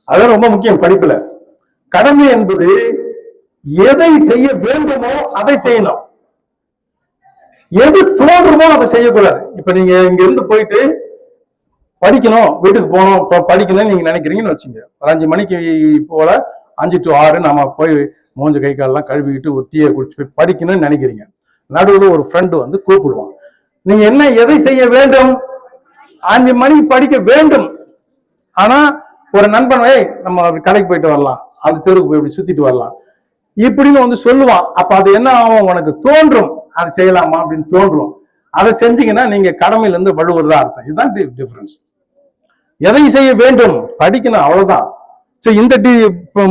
அது ரொம்ப முக்கியம் படிப்புல. கடமை என்பது எதை செய்ய வேண்டுமோ அதை செய்யணும், எது தோன்றுமோ அதை செய்யக்கூடாது. இப்ப நீங்க இங்க இருந்து போயிட்டு படிக்கணும், வீட்டுக்கு போகணும், படிக்கணும்னு நீங்க நினைக்கிறீங்கன்னு வச்சுங்க, ஒரு 5 மணிக்கு போல 5 to 6 நாம போய் மூஞ்ச கை காலெல்லாம் கழுவிக்கிட்டு ஒரு டீயை குடிச்சு போய் படிக்கணும்னு நினைக்கிறீங்க. நடுவில் ஒரு ஃப்ரெண்டு வந்து கூப்பிடுவான். நீங்க என்ன எதை செய்ய வேண்டும்? 5 மணிக்கு படிக்க வேண்டும். ஆனா ஒரு நண்பன், நம்ம கடைக்கு போயிட்டு வரலாம், அந்த தெருவுக்கு போய் இப்படி சுத்திட்டு வரலாம் இப்படின்னு வந்து சொல்லுவான். அப்ப அது என்ன ஆகும்? உனக்கு தோன்றும், அது செய்யலாமா அப்படின்னு தோன்றும். அதை செஞ்சீங்கன்னா நீங்க கடமையில இருந்து வழுவுறதா அர்த்தம். இதுதான் டிஃபரன்ஸ். எதை செய்ய வேண்டும்? படிக்கணும், அவ்வளவுதான். சரி, இந்த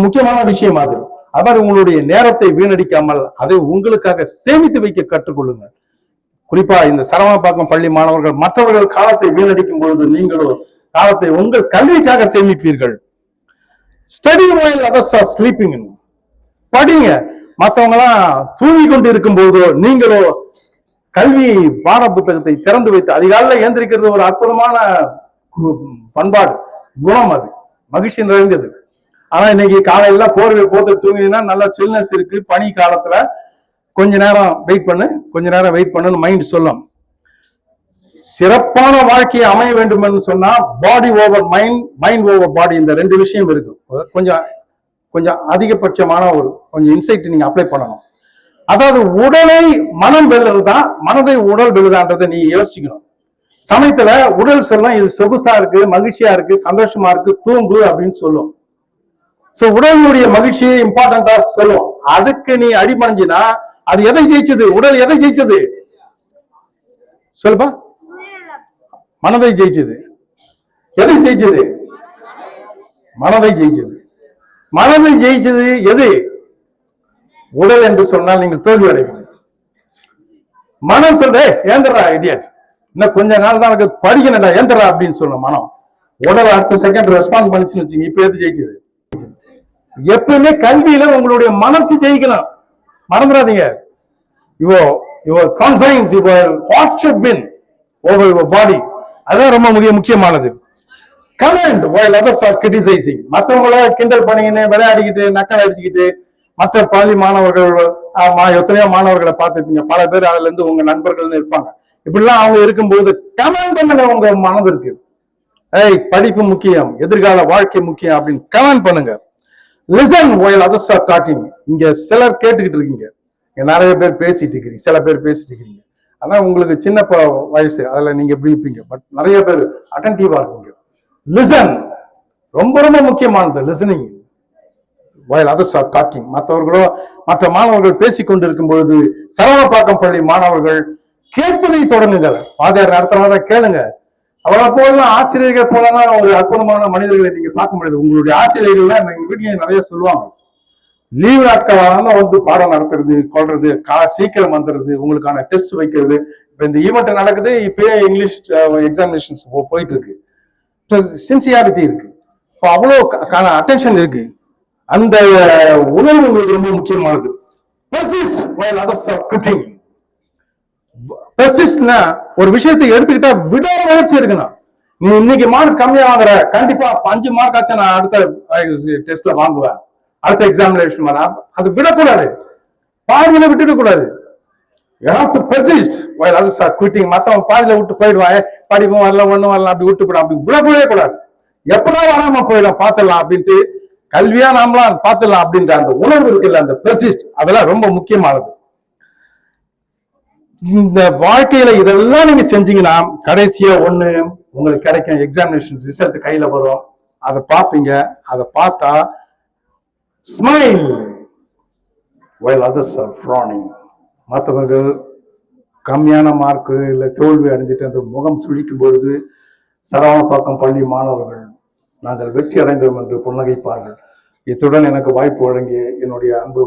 முக்கியமான விஷயம் அது. அவர் உங்களுடைய நேரத்தை வீணடிக்காமல் அதை உங்களுக்காக சேமித்து வைக்க கற்றுக்கொள்ளுங்கள். குறிப்பா இந்த சரவணப்பாக்கம் பள்ளி மாணவர்கள் மற்றவர்கள் காலத்தை வீணடிக்கும் பொழுது நீங்களோ காலத்தை உங்கள் கல்விக்காக சேமிப்பீர்கள். Study while others are sleeping. படிங்க, மற்றவங்க எல்லாம் தூங்கி கொண்டு இருக்கும் போதோ நீங்களோ கல்வி பாட புத்தகத்தை திறந்து வைத்து அதிகாலையில் ஏந்திரிக்கிறது ஒரு அற்புதமான பண்பாடு, குணம், அது மகிழ்ச்சி நிறைந்தது. ஆனா இன்னைக்கு காலையில போர்வை போட்டு தூங்கினா நல்லா சில்னஸ் இருக்கு, பனி காலத்துல கொஞ்ச நேரம் வெயிட் பண்ணுன்னு மைண்ட் சொல்லும். சிறப்பான வாழ்க்கையை அமைய வேண்டும் என்று சொன்னா body over mind, mind over body, இந்த 2 விஷயம் இருக்கு. கொஞ்சம் அதிகபட்சமான ஒரு கொஞ்சம் இன்சைட் நீங்க அப்ளை பண்ணணும். அதாவது உடலை மனம் வெல்லுறதுதான், மனதை உடல் வெல்லுதான்றதை நீ யோசிக்கணும். சமயத்துல உடல் சொல்லும் இது சொகுசா இருக்கு, மகிழ்ச்சியா இருக்கு, சந்தோஷமா இருக்கு, தூங்கு அப்படின்னு சொல்லும். சோ உடலுடைய மகிழ்ச்சியை இம்பார்ட்டன்டா சொல்லுவோம். அதுக்கு நீ அடிபணிஞ்சினா அது எதை ஜெயிச்சது? உடல் எதை ஜெயிச்சது? சொல்லுப்பா. மனதை ஜெயிச்சது. எதை ஜெயிச்சது? மனதை ஜெயிச்சது. மனதை ஜெயிச்சது எது? உடல் என்று சொன்னால் நீங்கள் தோல்வி அடைவீங்க. மனம் சொல்ற ஏந்திரா இடியட், இன்னும் கொஞ்ச நாள் தான் எனக்கு படிக்கணும்டா ஏந்திரா அப்படின்னு சொல்லணும் மனம். உடல் அடுத்த செகண்ட் ரெஸ்பாண்ட் பண்ணிச்சுன்னு வச்சுங்க. இப்ப எது ஜெயிச்சது? எப்பவுமே கல்வியில உங்களுடைய மனசு ஜெயிக்கணும், மறந்துடாதீங்க. Your conscience, your what should been over your body, அதான் ரொம்ப முக்கியமானது. Comment while others are criticizing. மற்றவங்கள கிண்டல் பண்ணிக்கிட்டு விளையாடிக்கிட்டு நக்கல் அடிச்சுக்கிட்டு மற்ற பள்ளி மாணவர்கள் எத்தனையோ மாணவர்களை பார்த்துருப்பீங்க, பல பேர் அதுல இருந்து உங்க நண்பர்கள்னு இருப்பாங்க. இப்படிலாம் அவங்க இருக்கும்போது கமெண்ட் பண்ணுங்க, உங்க மனதிற்கு படிப்பு முக்கியம், எதிர்கால வாழ்க்கை முக்கியம் அப்படின்னு கமெண்ட் பண்ணுங்க. Listen while others are talking. இங்க சிலர் கேட்டுக்கிட்டு இருக்கீங்க, நிறைய பேர் பேசிட்டு இருக்கிறீங்க, சில பேர் பேசிட்டு இருக்கிறீங்க. ஆனா உங்களுக்கு சின்ன வயசு, அதுல நீங்க எப்படி இருப்பீங்க, பட் நிறைய பேர் அட்டென்டிவா இருக்கீங்க. லிசன் ரொம்ப ரொம்ப முக்கியமானது. Listening while others are talking. மற்ற மாணவர்கள் பேசிக் கொண்டிருக்கும் பொழுது சரவணப்பாக்கம் பள்ளி மாணவர்கள் கேட்பதை தொடங்குங்கள். வாத்தியார் நடத்துறத கேளுங்க. அவரை போலாம் ஆசிரியர்கள் போலாம் ஒரு அற்புதமான மனிதர்களை நீங்க பார்க்க முடியாது. உங்களுடைய ஆசிரியர்கள் எங்க வீட்லயும் நிறைய சொல்லுவாங்க, லீவு நாட்களான வந்து பாடம் நடத்துறது, கொள்றது, சீக்கிரம் வந்துடுறது, உங்களுக்கான டெஸ்ட் வைக்கிறது. இப்ப இந்த ஈவெண்ட் நடக்குது, இப்பயே இங்கிலீஷ் எக்ஸாமினேஷன்ஸ் போயிட்டு இருக்கு. சின்சியாரிட்டி இருக்கு, அவ்வளோ அட்டென்ஷன் இருக்கு. அந்த உணர்வு உங்களுக்கு ரொம்ப முக்கியமானது. Persist while others are quitting. Persistனா ஒரு விஷயத்தை எடுத்துக்கிட்டா விடாத முயற்சி இருக்கணும். நீ இன்னைக்கு மார்க் கம்மியா வாங்குற, கண்டிப்பா 5 மார்க் ஆச்சு நான் அடுத்த டெஸ்ட்ல வாங்குவேன், அடுத்த எக்ஸாமினேஷன் வர, அது விடக்கூடாது, பாதியில விட்டுட கூடாது. You have to persist while others are quitting. மத்தவன் பாதியில விட்டு போயிடுவான், படிப்பும் வரல, ஒண்ணும் வரலாம், அப்படி விட்டு போயிடும். அப்படி விடக்கூடவே கூடாது. எப்பதான் வராம போயிடலாம், பார்த்துடலாம் அப்படின்ட்டு, கல்வியா நாமலாம் பார்த்துடலாம் அப்படின்ற அந்த உணர்வு இருக்குல்ல, அந்த பெர்சிஸ்ட், அதெல்லாம் ரொம்ப முக்கியமானது. இந்த வாழ்க்கையில இதெல்லாம் நீங்க செஞ்சீங்கன்னா கடைசியா ஒண்ணு உங்களுக்கு கிடைக்கும், எக்ஸாமினேஷன் ரிசல்ட் கையில வரும், அதை பார்ப்பீங்க. அதை பார்த்தா smile while others are frowning. மற்றவர்கள் கம்மியான மார்க்கு இல்லை தோல்வி அடைஞ்சிட்டு அந்த முகம் சுழிக்கும் பொழுது சரவணப்பாக்கம் பள்ளி மாணவர்கள் நாங்கள் வெற்றி அடைந்தோம் என்று புன்னகைப்பார்கள். இத்துடன் எனக்கு வாய்ப்பு வழங்கிய என்னுடைய அன்பு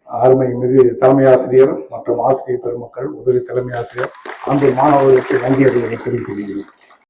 அருமை மிகு தலைமை ஆசிரியர் மற்றும் ஆசிரியர் பெருமக்கள், உதவி தலைமை ஆசிரியர், அன்பு மாணவர்களுக்கு நன்றி அறிவுரை தெரிவிக்கிறேன்.